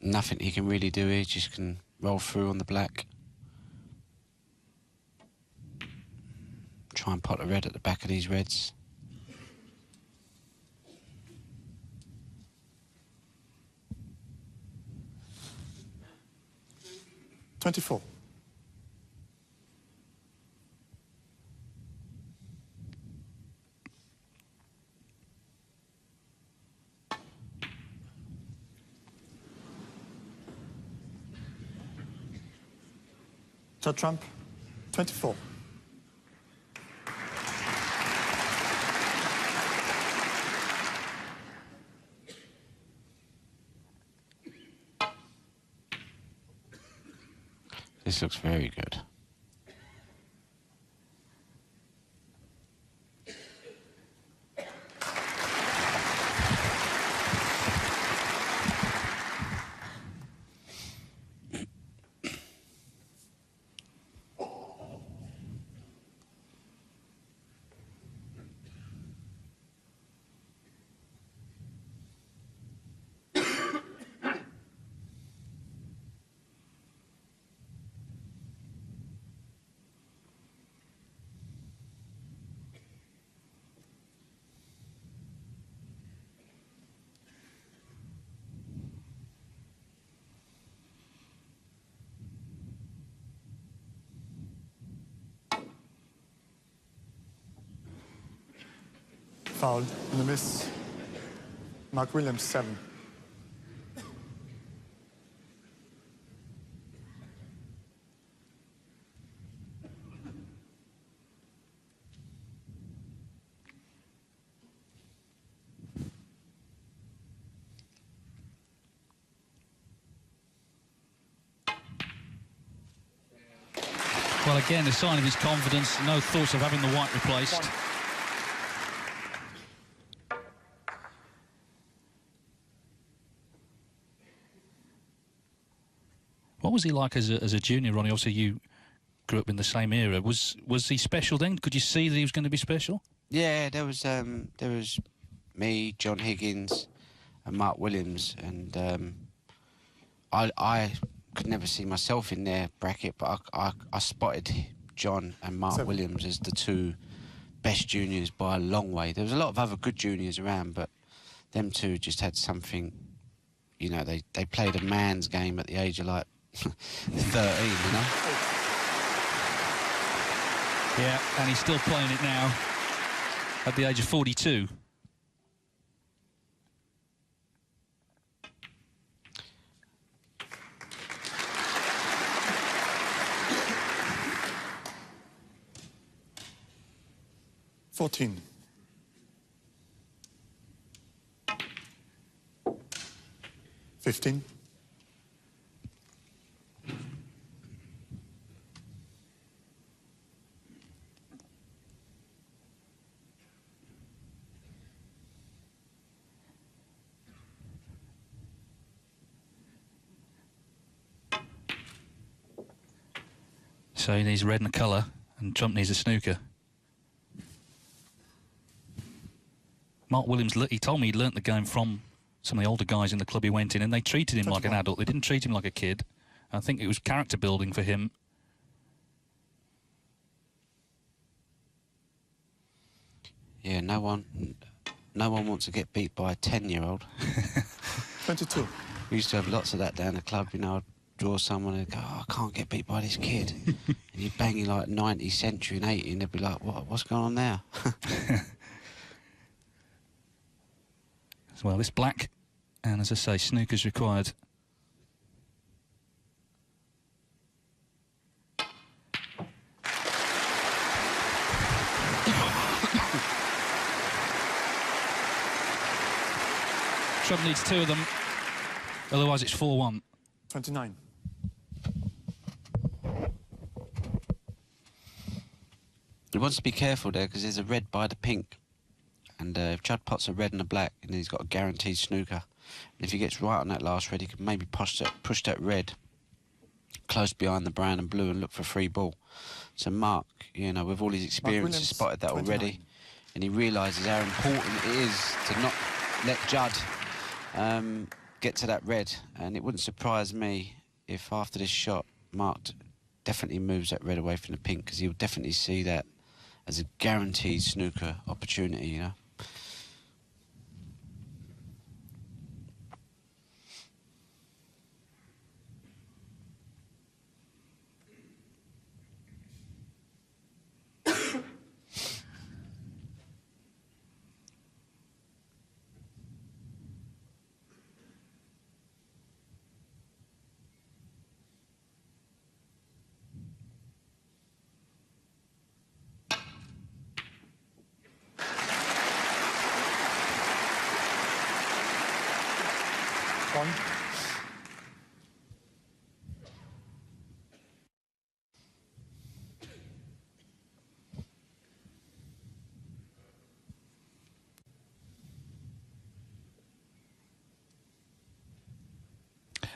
Nothing he can really do here, just can roll through on the black. Try and pot a red at the back of these reds. $24. Judd trump, 24. This looks very good. Foul and a miss. Mark Williams, 7. Well, again, a sign of his confidence. No thoughts of having the white replaced. What was he like as a junior, Ronnie? Obviously, you grew up in the same era. Was he special then? Could you see that he was going to be special? Yeah, there was me, John Higgins, and Mark Williams, and I could never see myself in their bracket, but I spotted John and Mark 7. Williams as the two best juniors by a long way. There was a lot of other good juniors around, but them two just had something. You know, they played a man's game at the age of like 13, you know. Yeah, and he's still playing it now at the age of 42. $14. $15. So he needs red and a colour, and Trump needs a snooker. Mark Williams, he told me he learnt the game from some of the older guys in the club he went in, and they treated him like an adult. They didn't treat him like a kid. I think it was character building for him. Yeah, no one wants to get beat by a 10-year-old. 22. We used to have lots of that down the club, you know. I'd draw someone and go, oh, I can't get beat by this kid. And you'd bang you like 90 century and 80, and they'd be like, what's going on there? Well, it's black, and as I say, snooker's required Trump needs 2 of them, otherwise it's 4-1. 29. He wants to be careful there because there's a red by the pink. And if Judd pots a red and a black, and he's got a guaranteed snooker. And if he gets right on that last red, he can maybe push that red close behind the brown and blue and look for free ball. So Mark, you know, with all his experience, has spotted that 29. already. And he realises how important it is to not let Judd get to that red. And it wouldn't surprise me if after this shot, Mark definitely moves that red away from the pink, because he'll definitely see that as a guaranteed snooker opportunity, you know. One.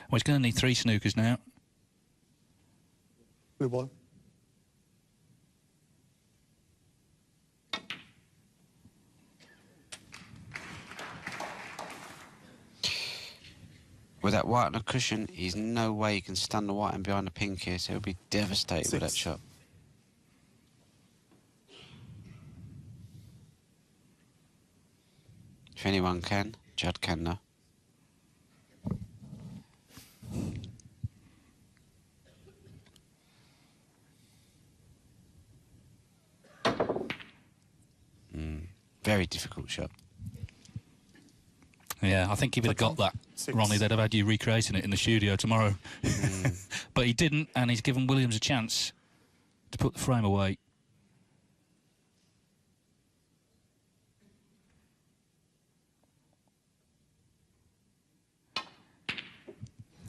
Well, he's going to need 3 snookers now. Blue ball. With that white on a cushion, he's no way he can stun the white and behind the pink here, so he'll be devastated with that 6. shot. If anyone can, Judd can now. Very difficult shot. Yeah, I think if he'd have got that, 6. Ronnie, they'd have had you recreating it in the studio tomorrow. But he didn't, and he's given Williams a chance to put the frame away.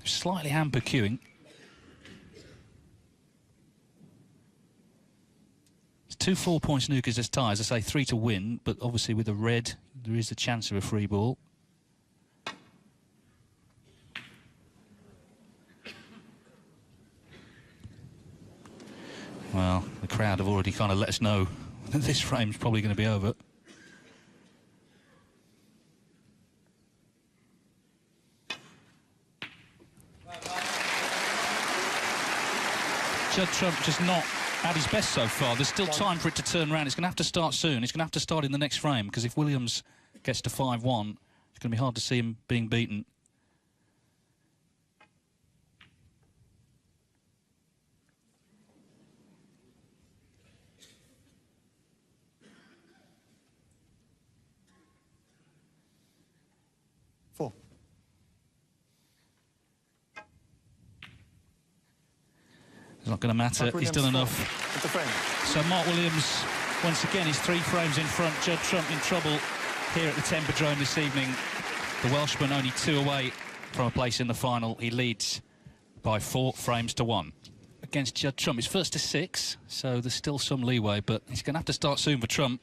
Slightly hamper queuing. It's 2 4-point snookers as ties. I say 3 to win, but obviously with a red, there is a chance of a free ball. Well, the crowd have already kind of let us know that this frame's probably going to be over. Judd Trump just not at his best so far. There's still time for it to turn around. It's going to have to start soon. It's going to have to start in the next frame, because if Williams gets to 5-1, it's going to be hard to see him being beaten. It's not going to matter. He's done enough. So Mark Williams, once again, is 3 frames in front. Judd Trump in trouble here at the Temperdrome this evening. The Welshman only 2 away from a place in the final. He leads by 4 frames to 1 against Judd Trump. It's first to 6, so there's still some leeway, but he's going to have to start soon for Trump.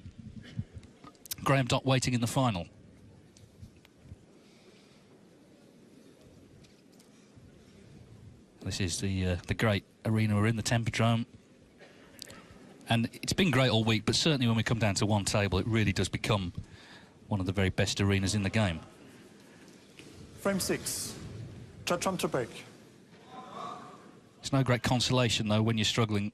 Graham Dott waiting in the final. This is the great arena we're in, the Temperdrome. And it's been great all week, but certainly when we come down to one table, it really does become one of the very best arenas in the game. Frame 6. Judd Trump to break. It's no great consolation, though, when you're struggling.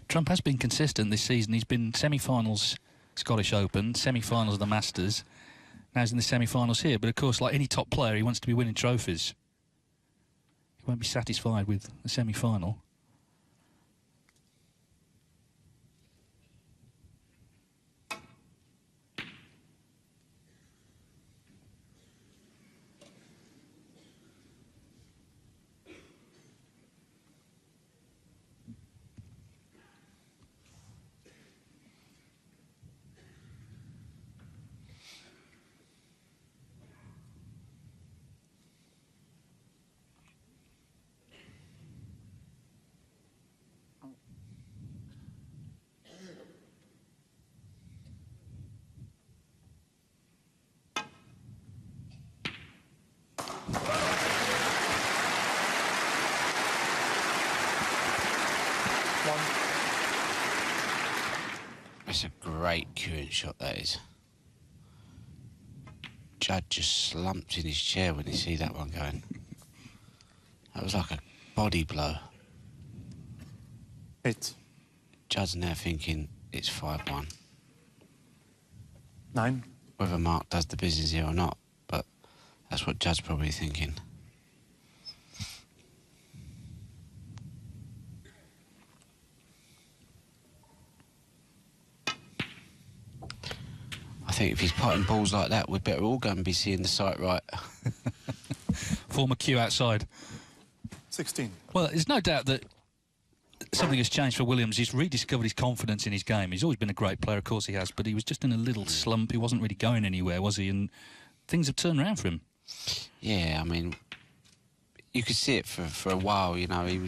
Trump has been consistent this season. He's been semi-finals Scottish Open, semi-finals of the Masters. Now he's in the semi-finals here. But of course, like any top player, he wants to be winning trophies. He won't be satisfied with the semi-final. It's a great cueing shot, that is. Judd just slumped in his chair when he see that one going. That was like a body blow. 8. Judd's now thinking it's 5-1. 9. Whether Mark does the business here or not, but that's what Judd's probably thinking. I think if he's potting balls like that, we'd better all go and be seeing the sight right. Form a cue outside. 16. Well, there's no doubt that something has changed for Williams. He's rediscovered his confidence in his game. He's always been a great player, of course he has, but he was just in a little slump. He wasn't really going anywhere, was he? And things have turned around for him. Yeah, I mean, you could see it for a while, you know. We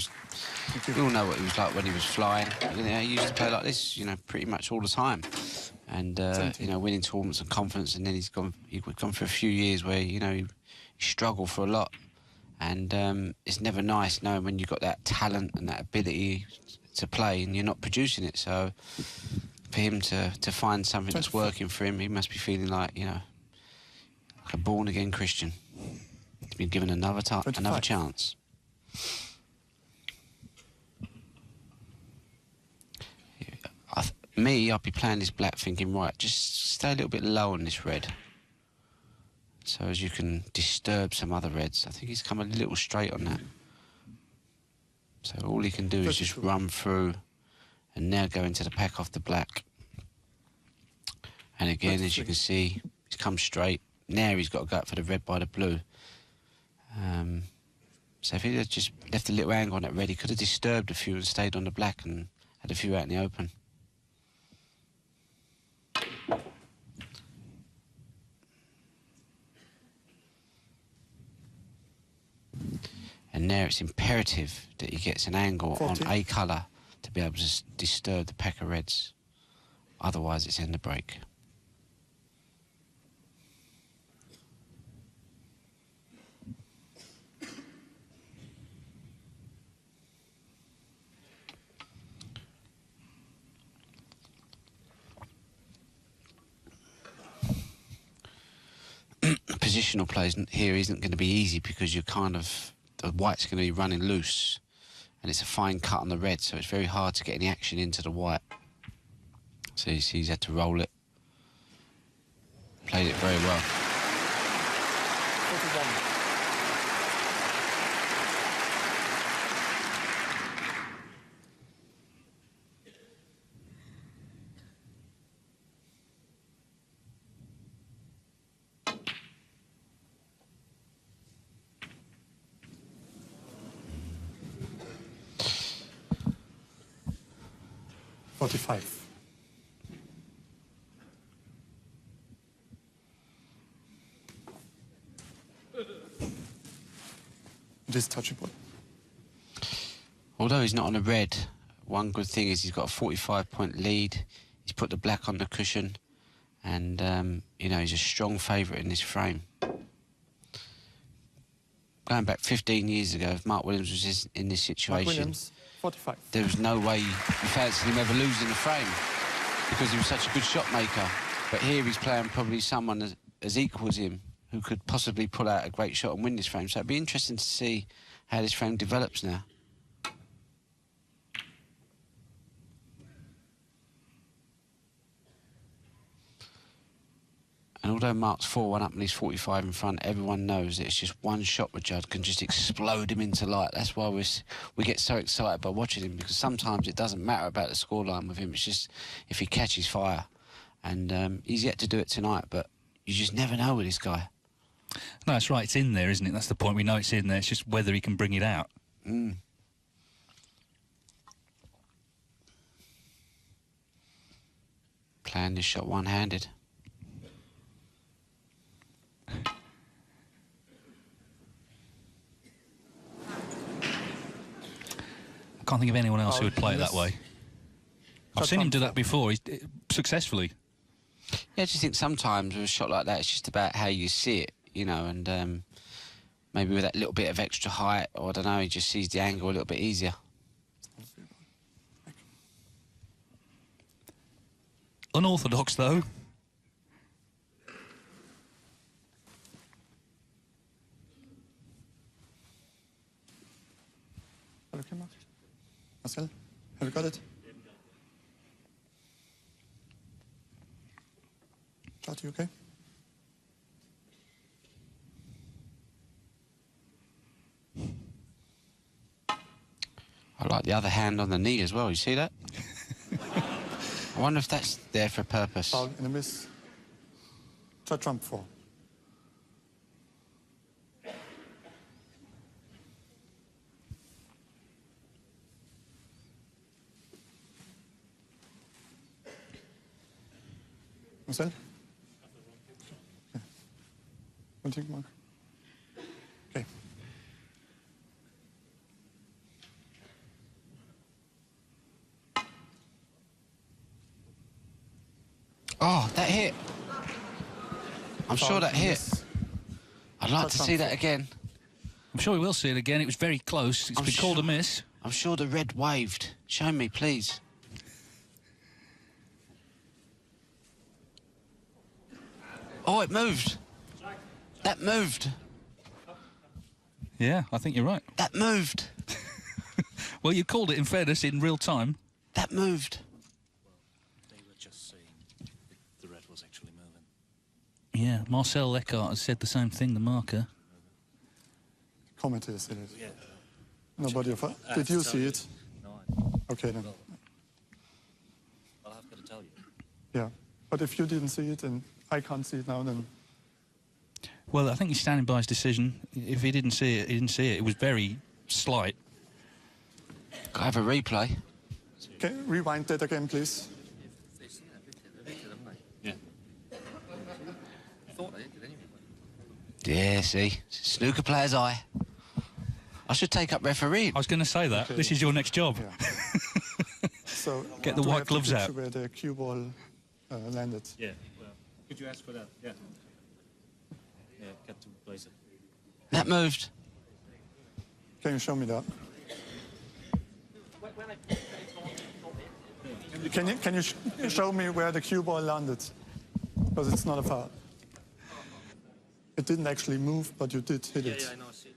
all know what he was like when he was flying. You know, he used to play like this, you know, pretty much all the time. And, you know, winning tournaments and confidence, and then he's gone for a few years where, you know, he struggled for a lot. And it's never nice knowing when you've got that talent and that ability to play and you're not producing it. So for him to find something that's working for him, he must be feeling like, you know, like a born-again Christian. He's been given another chance. I'd be playing this black thinking, right, just stay a little bit low on this red. So as you can disturb some other reds. I think he's come a little straight on that. So all he can do is just run through and now go into the pack off the black. And again, as you can see, he's come straight. Now he's got to go up for the red by the blue. So if he had just left a little angle on that red, he could have disturbed a few and stayed on the black and had a few out in the open. And now it's imperative that he gets an angle 40. On a colour to be able to disturb the pack of reds. Otherwise, it's in the break. Positional play here isn't going to be easy because you're the white's going to be running loose and it's a fine cut on the red, so it's very hard to get any action into the white. So you see he's had to roll it. Played it very well. 41. Just touchable. Although he's not on a red, one good thing is he's got a 45-point lead. He's put the black on the cushion, and you know, he's a strong favourite in this frame. Going back 15 years ago, if Mark Williams was in this situation, 45. There was no way you fancied him ever losing the frame because he was such a good shot maker. But here he's playing probably someone as equal as him who could possibly pull out a great shot and win this frame. So it'd be interesting to see how this frame develops now. And although Mark's 4-1 up and he's 45 in front, everyone knows that it's just one shot with Judd can just explode him into light. That's why we get so excited by watching him, because sometimes it doesn't matter about the scoreline with him. It's just if he catches fire. And he's yet to do it tonight, but you just never know with this guy. No, that's right. It's in there, isn't it? That's the point. We know it's in there. It's just whether he can bring it out. Mm. Playing this shot one-handed. I can't think of anyone else who would play it that way. I've seen him do that before, successfully. Yeah, I just think sometimes with a shot like that, it's just about how you see it, you know, and maybe with that little bit of extra height, or I don't know, he just sees the angle a little bit easier. Unorthodox, though. Okay, Marcel, have you got it? Judd, you okay? I like the other hand on the knee as well, you see that? I wonder if that's there for a purpose. Foul in a miss. Judd trump 4. Marcel? Okay. One thing, Mark. Okay. Oh, that hit. I'm sure that hit. I'd like to see that again. I'm sure we will see it again. It was very close. It's been called a miss. I'm sure the red waved. Show me, please. Oh, it moved. That moved. Yeah, I think you're right. That moved. Well, you called it, in fairness, in real time. That moved. They were just saying the red was actually moving. Yeah, Marcel Leckhart has said the same thing, the marker. Commentators did it. Yeah. Nobody of did you see it? No, I Okay then. I'll have to tell you. Yeah. But if you didn't see it and I can't see it now, then Well, I think he's standing by his decision. If he didn't see it, he didn't see it. It was very slight. Got to have a replay. okay, rewind that again, please. Yeah. I thought I did anyway. Yeah, see? Snooker player's eye. I should take up refereeing. I was going to say that. Okay. This is your next job. Yeah. So Get the do I white have gloves picture out. where the cue ball landed. Yeah. Well, could you ask for that? Yeah. Yeah, get to place it. That moved. Can you show me that? Can you show me where the cue ball landed? Because it's not a foul. It didn't actually move, but you did hit it. Yeah, I know. I see.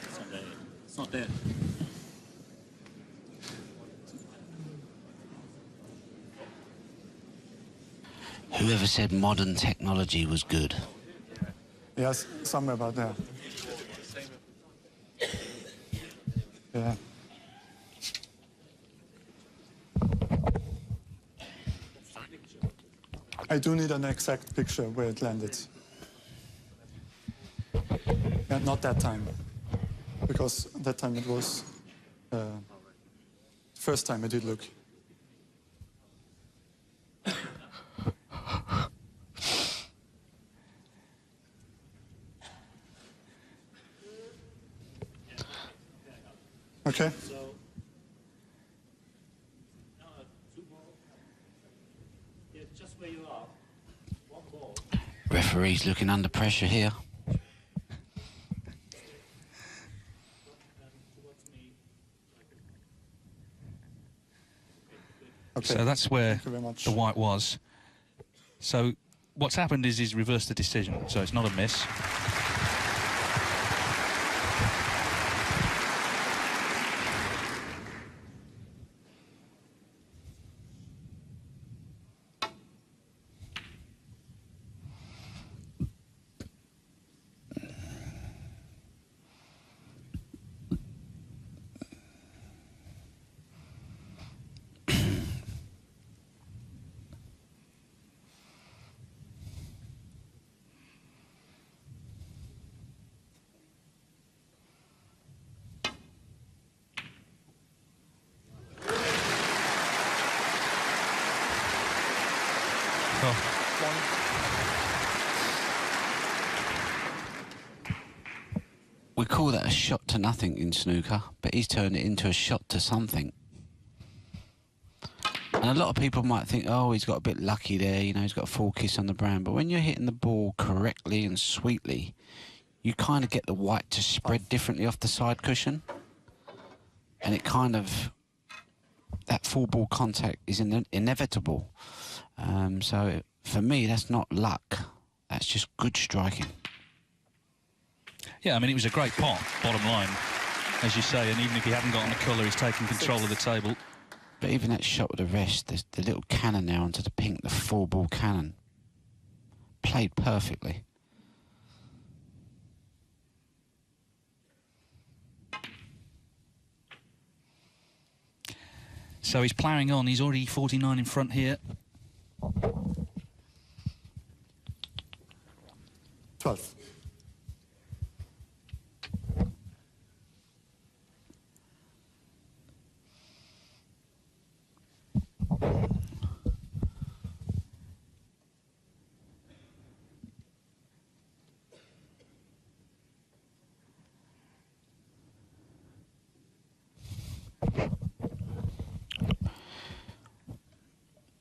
It's not there. It's not there. Whoever said modern technology was good? Yes, somewhere about there. Yeah. I do need an exact picture where it landed. Yeah, not that time, because that time it was first time I did look. Okay. So, now, 2 balls. Yeah, just where you are. 1 ball. Referee's looking under pressure here. Okay. So that's where Thank you very much. the white was. So what's happened is he's reversed the decision. So it's not a miss. We call that a shot to nothing in snooker, but he's turned it into a shot to something. And a lot of people might think, oh, he's got a bit lucky there, you know, he's got a full kiss on the brown. But when you're hitting the ball correctly and sweetly, you kind of get the white to spread differently off the side cushion. And it kind of, that full ball contact is inevitable. So for me, that's not luck. That's just good striking. Yeah, I mean, it was a great pot, bottom line, as you say, and even if he hadn't got on the colour, he's taking control of the table. But even that shot with the rest, the little cannon there onto the pink, the full ball cannon, played perfectly. So he's ploughing on, he's already 49 in front here. 12.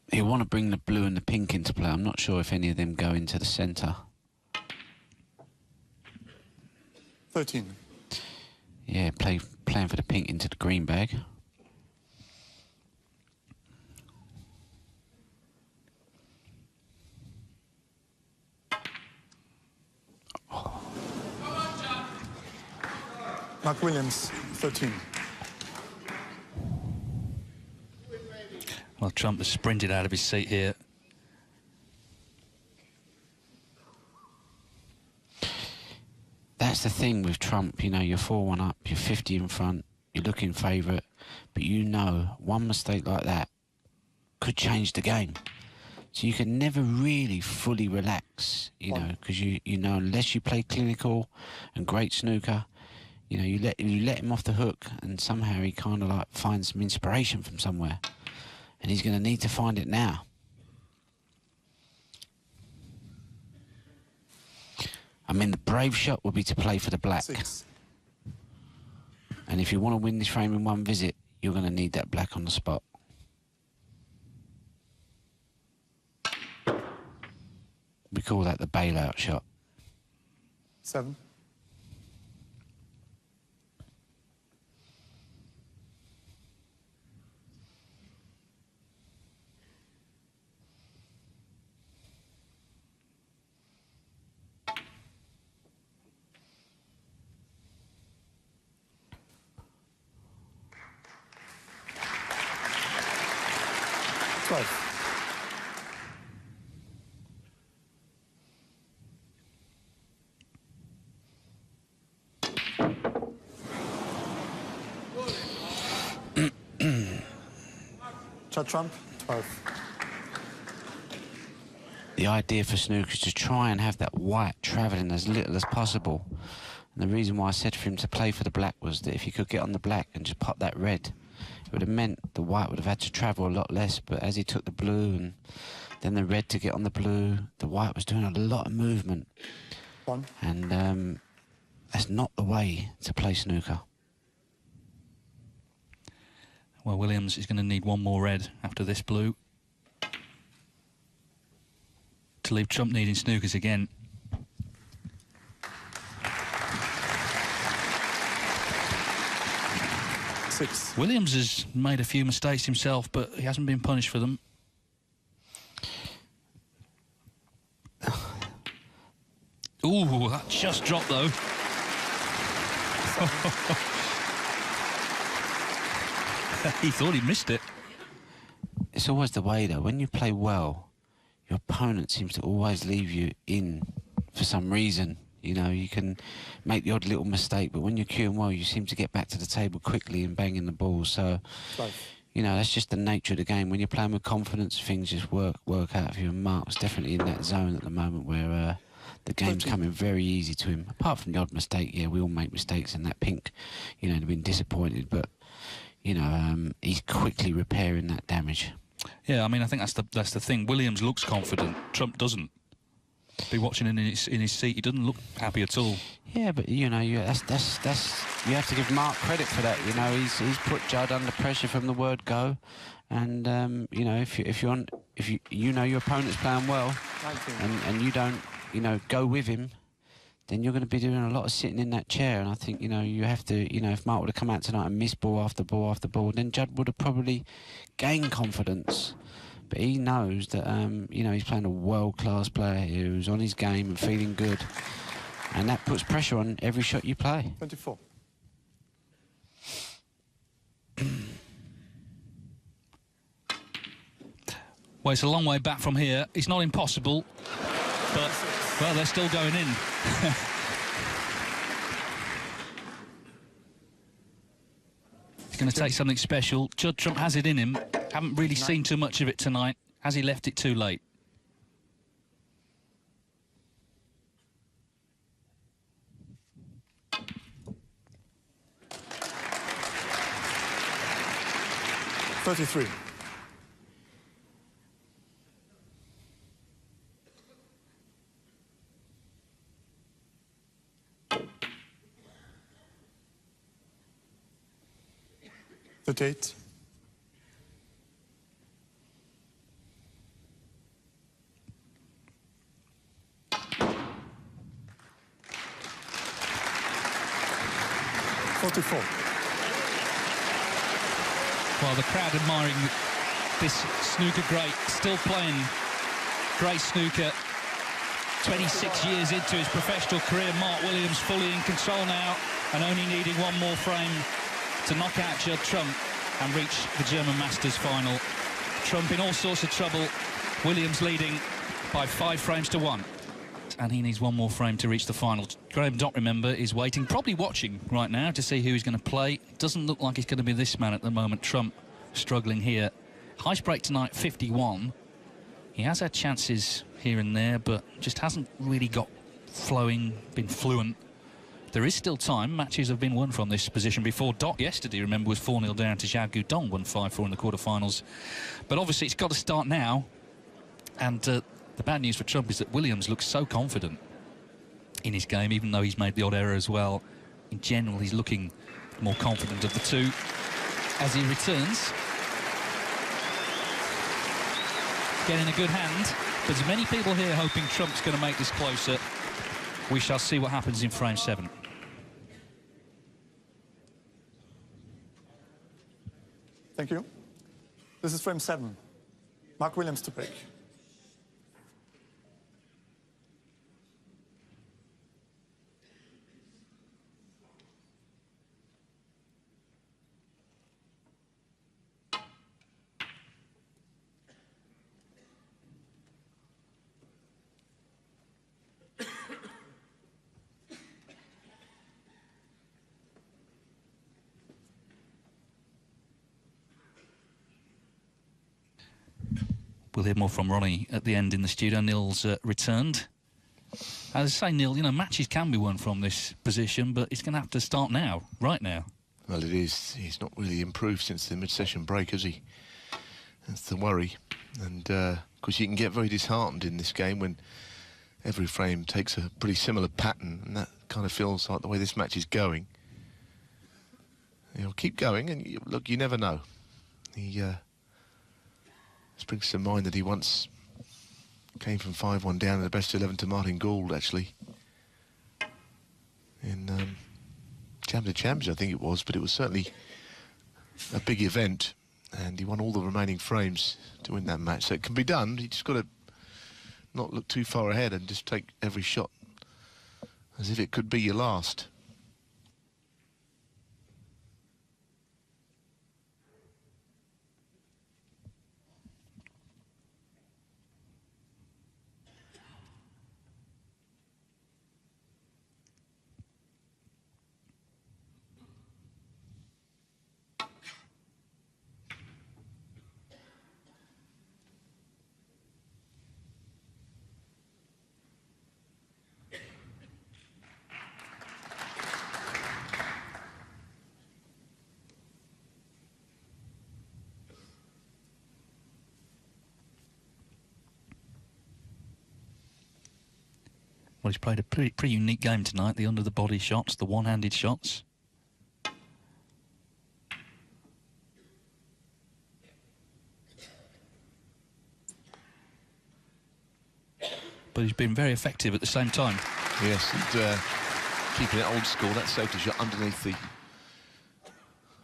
You want to bring the blue and the pink into play. I'm not sure if any of them go into the centre. 13. Yeah, playing for the pink into the green bag. Mark Williams, 13. Well, Trump has sprinted out of his seat here. That's the thing with Trump, you know, you're 4-1 up, you're 50 in front, you're looking favourite, but you know one mistake like that could change the game. So you can never really fully relax, you know, because you know, unless you play clinical and great snooker, you know, you let him off the hook and somehow he kind of like finds some inspiration from somewhere. And he's going to need to find it now. I mean, the brave shot would be to play for the black. 6. And if you want to win this frame in one visit, you're going to need that black on the spot. We call that the bailout shot. 7. 12. Judd Trump, 12. The idea for snooker is to try and have that white travelling as little as possible. And the reason why I said for him to play for the black was that if he could get on the black and just pop that red, it would have meant the white would have had to travel a lot less. But as he took the blue and then the red to get on the blue, the white was doing a lot of movement. 1. And that's not the way to play snooker. Well, Williams is going to need one more red after this blue to leave Trump needing snookers again. Williams has made a few mistakes himself, but he hasn't been punished for them. Ooh, that just dropped though. He thought he missed it. It's always the way though. When you play well, your opponent seems to always leave you in for some reason. You know, you can make the odd little mistake, but when you're cueing well, you seem to get back to the table quickly and banging the ball. So, you know, that's just the nature of the game. When you're playing with confidence, things just work out for you. And Mark's definitely in that zone at the moment where the game's coming very easy to him. Apart from the odd mistake, yeah, we all make mistakes, and that pink, you know, they've been disappointed, but, you know, he's quickly repairing that damage. Yeah, I mean, I think that's the thing. Williams looks confident. Trump doesn't. Be watching in his seat. He doesn't look happy at all. Yeah, but you know, that's you have to give Mark credit for that. You know, he's put Judd under pressure from the word go, and you know, if you know your opponent's playing well, and you don't, you know, go with him, then you're going to be doing a lot of sitting in that chair. And I think, you know, you have to, you know, if Mark would have come out tonight and missed ball after ball after ball, then Judd would have probably gained confidence. But he knows that, you know, he's playing a world-class player here who's on his game and feeling good. And that puts pressure on every shot you play. 24. Well, it's a long way back from here. It's not impossible, but, well, they're still going in. It's going to take something special. Judd Trump has it in him. Haven't really seen too much of it tonight. Has he left it too late? $33. The date. $44. Well, the crowd admiring this snooker great, still playing great snooker. 26 years into his professional career, Mark Williams fully in control now and only needing one more frame to knock out Judd Trump and reach the German Masters final. Trump in all sorts of trouble. Williams leading by 5 frames to 1. And he needs one more frame to reach the final. Graham Dott, remember, is waiting, probably watching right now to see who he's going to play. Doesn't look like it's going to be this man at the moment. Trump struggling here. Highest break tonight, 51. He has had chances here and there, but just hasn't really got flowing, been fluent. There is still time. Matches have been won from this position before. Dott yesterday, remember, was 4-0 down to Zhao Guodong, won 5-4 in the quarterfinals. But obviously it's got to start now. And the bad news for Trump is that Williams looks so confident in his game, even though he's made the odd error as well. In general, he's looking more confident of the two as he returns. Getting a good hand. There's many people here hoping Trump's going to make this closer. We shall see what happens in frame 7. Thank you. This is frame 7. Mark Williams to break. We'll hear more from Ronnie at the end in the studio. Neil's returned. As I say, Neil, you know, matches can be won from this position, but it's going to have to start now, right now. Well, it is. He's not really improved since the mid-session break, has he? That's the worry. And, of course, you can get very disheartened in this game when every frame takes a pretty similar pattern, and that kind of feels like the way this match is going. He'll keep going, and look, you never know. He springs to mind that he once came from 5-1 down in the best 11 to Martin Gould, actually. In Champions of Champions, I think it was, but it was certainly a big event, and he won all the remaining frames to win that match. So it can be done. You just got to not look too far ahead and just take every shot as if it could be your last. Well, he's played a pretty unique game tonight. The under-the-body shots, the one-handed shots. But he's been very effective at the same time. Yes, and keeping it old school. That safety shot underneath the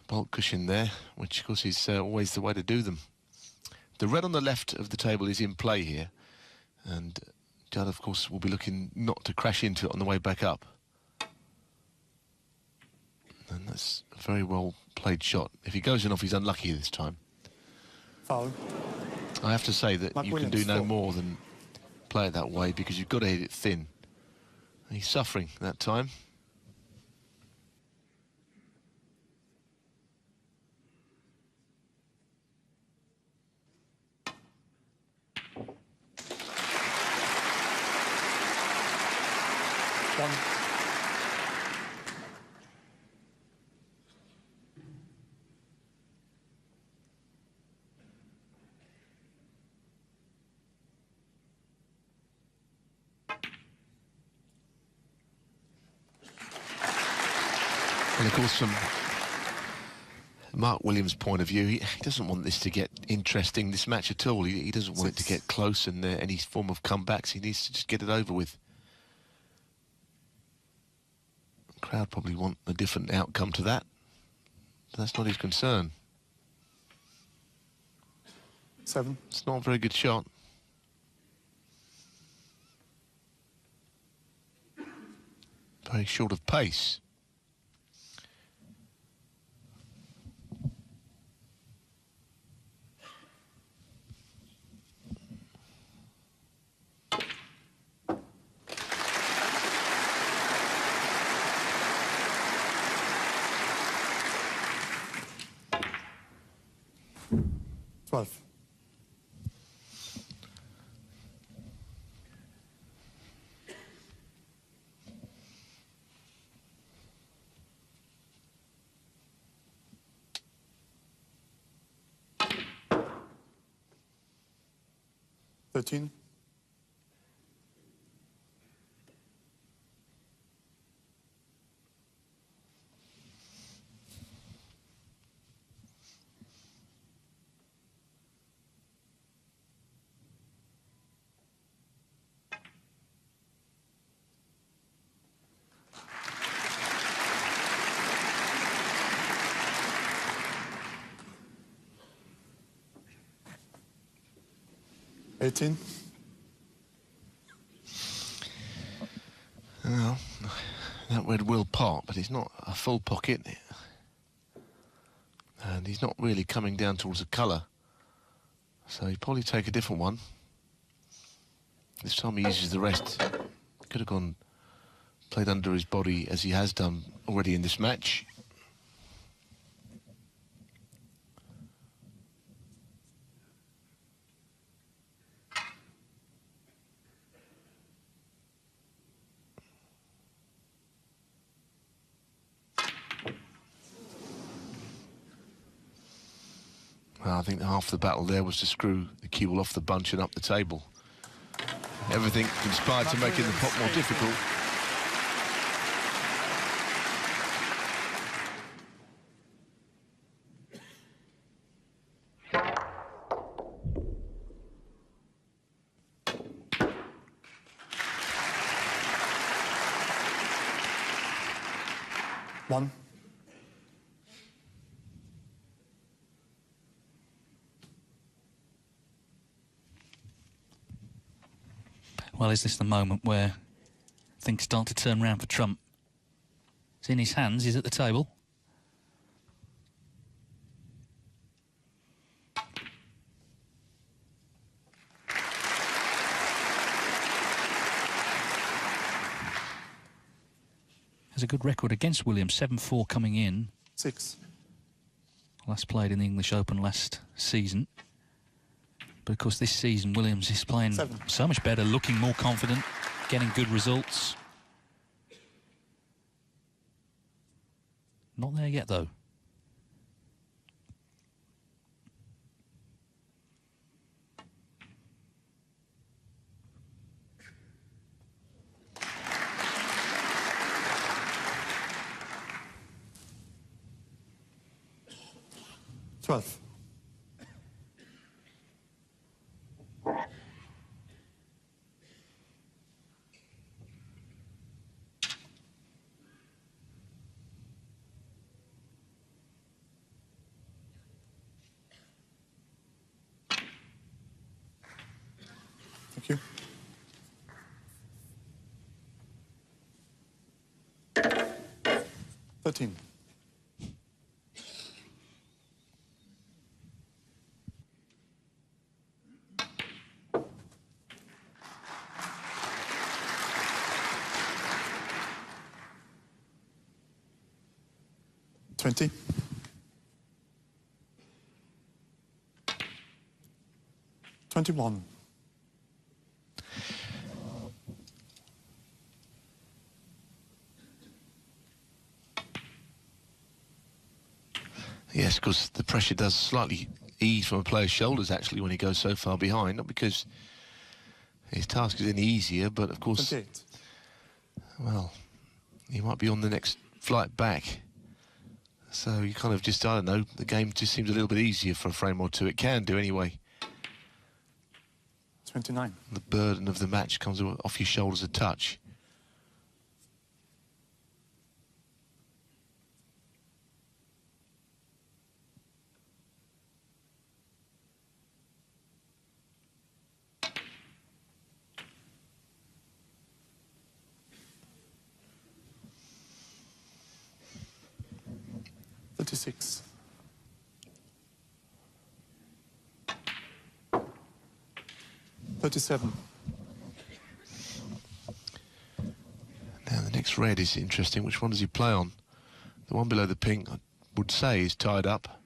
bolt cushion there, which of course is always the way to do them. The red on the left of the table is in play here, and Judd, of course, will be looking not to crash into it on the way back up. And that's a very well played shot. If he goes in off, he's unlucky this time. Foul. I have to say that Mark you can Williams, do no foul. more than play it that way, because you've got to hit it thin. He's suffering that time. One. And of course, from Mark Williams' point of view, he doesn't want this to get interesting, this match at all. He doesn't want it to get close and any form of comebacks. He needs to just get it over with. The crowd probably want a different outcome to that, but that's not his concern. 7. It's not a very good shot. Very short of pace. Twelve. Thirteen. Eighteen. Well, that red will part, but it's not a full pocket. And he's not really coming down towards the colour. So he'd probably take a different one. This time he uses the rest. Could have gone, played under his body as he has done already in this match. Well, I think half the battle there was to screw the cue ball off the bunch and up the table. Everything conspired to making the pot more difficult. One. Well, is this the moment where things start to turn round for Trump? It's in his hands, he's at the table. Has a good record against Williams, 7-4 coming in. 6. Last played in the English Open last season. But of course this season Williams is playing 7. so much better, looking more confident, getting good results. Not there yet though. 12. Thank you. 13. $20. $21. Yes, because the pressure does slightly ease from a player's shoulders, actually, when he goes so far behind. Not because his task is any easier, but, of course, 28. well, he might be on the next flight back. So you kind of just, I don't know, the game just seems a little bit easier for a frame or two. It can do anyway. 29. The burden of the match comes off your shoulders a touch. $36. $37. Now the next red is interesting. Which one does he play on? The one below the pink, I would say, is tied up.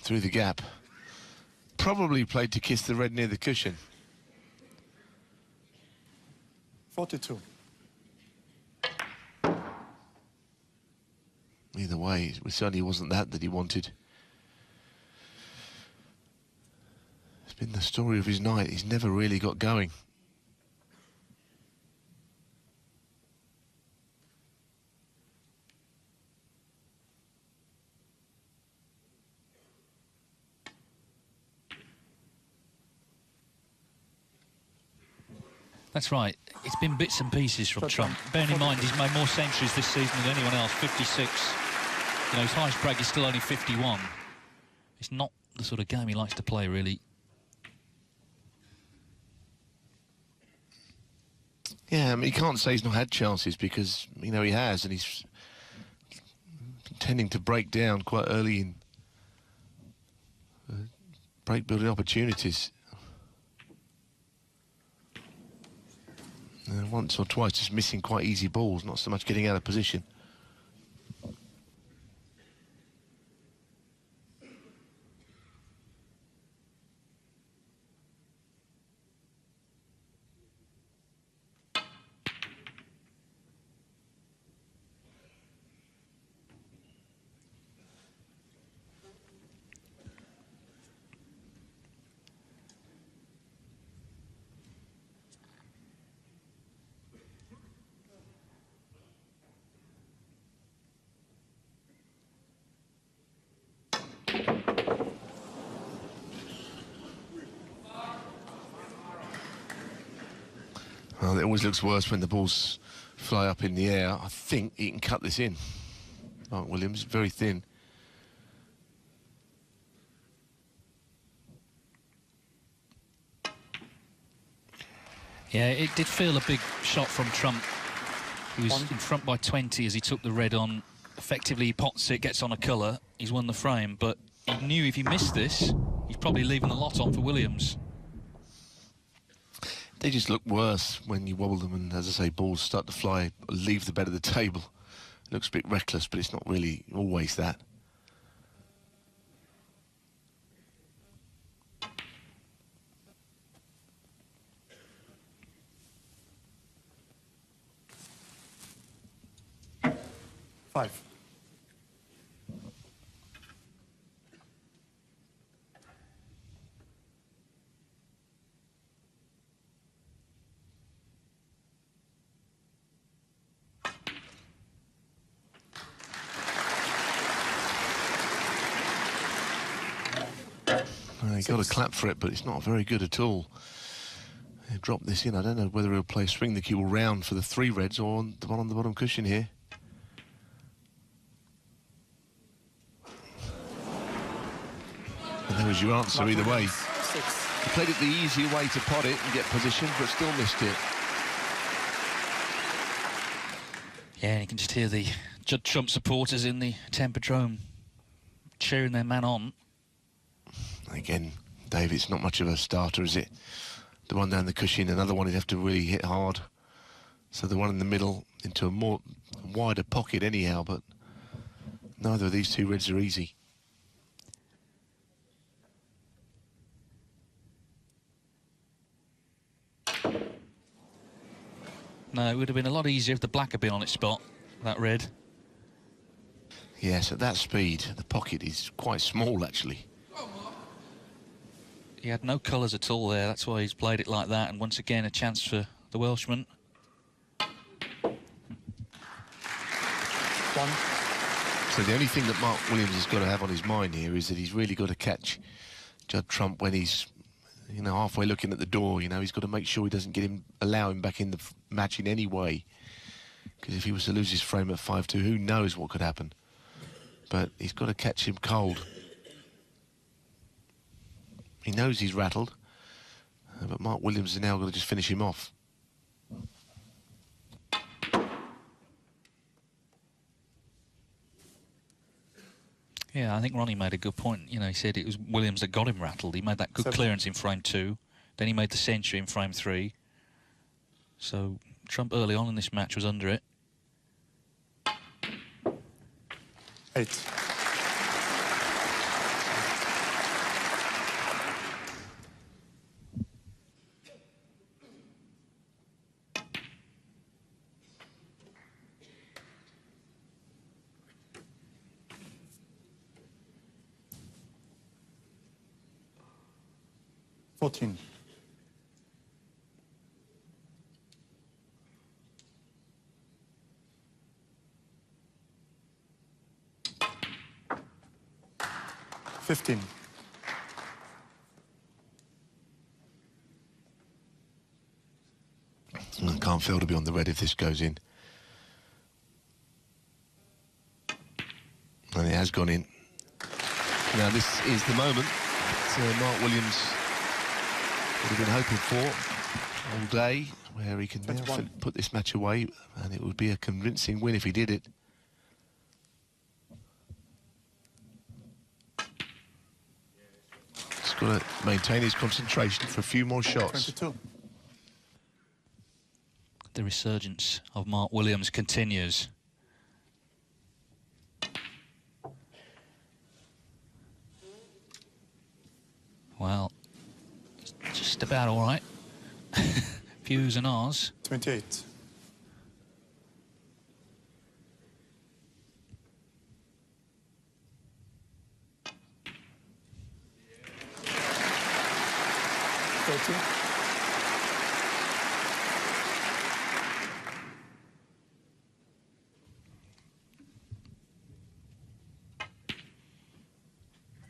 Through the gap. Probably played to kiss the red near the cushion. 42. Either way, it certainly wasn't that he wanted. It's been the story of his night. He's never really got going. That's right. It's been bits and pieces from Trump. Bearing in mind he's made more centuries this season than anyone else, 56. You know, his highest break is still only 51. It's not the sort of game he likes to play, really. Yeah, I mean, you can't say he's not had chances because, you know, he has, and he's tending to break down quite early in break-building opportunities. Once or twice just missing quite easy balls, not so much getting out of position. Well, it always looks worse when the balls fly up in the air. I think he can cut this in. Mark Williams, very thin. Yeah, it did feel a big shot from Trump. He was in front by 20 as he took the red on. Effectively, he pots it, gets on a colour. He's won the frame, but he knew if he missed this, he's probably leaving the lot on for Williams. They just look worse when you wobble them and, as I say, balls start to fly, leave the bed of the table. It looks a bit reckless, but it's not really always that. Five. he got a clap for it, but it's not very good at all. He dropped this in. I don't know whether he'll play swing the cue ball round for the 3 reds or on the one on the bottom cushion here. And there was your answer either way. He played it the easy way to pot it and get position, but still missed it. Yeah, you can just hear the Judd Trump supporters in the Tempodrome cheering their man on. Again, Dave, it's not much of a starter, is it? The one down the cushion, another one he'd have to really hit hard. So the one in the middle into a more wider pocket anyhow, but neither of these 2 reds are easy. No, it would have been a lot easier if the black had been on its spot, that red. Yes, at that speed, the pocket is quite small, actually. He had no colours at all there, that's why he's played it like that, and once again a chance for the Welshman. 1. So the only thing that Mark Williams has got to have on his mind here is that he's really got to catch Judd Trump when he's, you know, halfway looking at the door. You know, he's got to make sure he doesn't allow him back in the match in any way. Because if he was to lose his frame at 5-2, who knows what could happen. But he's got to catch him cold. He knows he's rattled, but Mark Williams has now got to just finish him off. Yeah, I think Ronnie made a good point. You know, he said it was Williams that got him rattled. He made that good clearance in frame 2, then he made the century in frame 3. So Trump early on in this match was under it. 8. $14. $15. I can't fail to be on the red if this goes in. And it has gone in. Now this is the moment that Mark Williams would have been hoping for all day, where he can now put this match away, and it would be a convincing win if he did it. He's got to maintain his concentration for a few more shots. 22. The resurgence of Mark Williams continues. Well, it's just about all right. Views and ours. 28.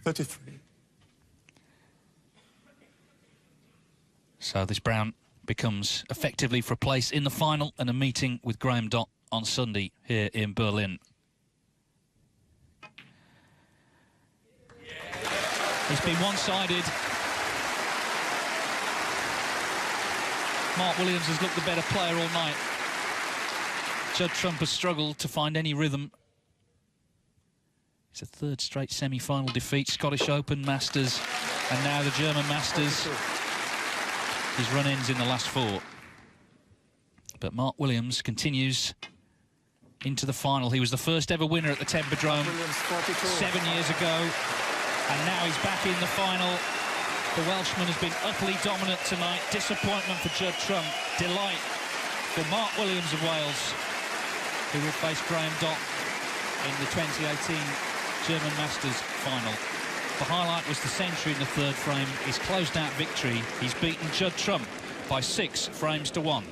$33. So this Brown becomes effectively for a place in the final and a meeting with Graham Dott on Sunday here in Berlin. It's been one-sided. Mark Williams has looked the better player all night. Judd Trump has struggled to find any rhythm. It's a 3rd straight semi-final defeat, Scottish Open, Masters, and now the German Masters. His run ends in the last 4. But Mark Williams continues into the final. He was the first ever winner at the Tempodrome 7 years ago, and now he's back in the final. The Welshman has been utterly dominant tonight. Disappointment for Judd Trump. Delight for Mark Williams of Wales, who will face Graham Dott in the 2018 German Masters final. The highlight was the century in the 3rd frame, his closed-out victory. He's beaten Judd Trump by 6 frames to 1.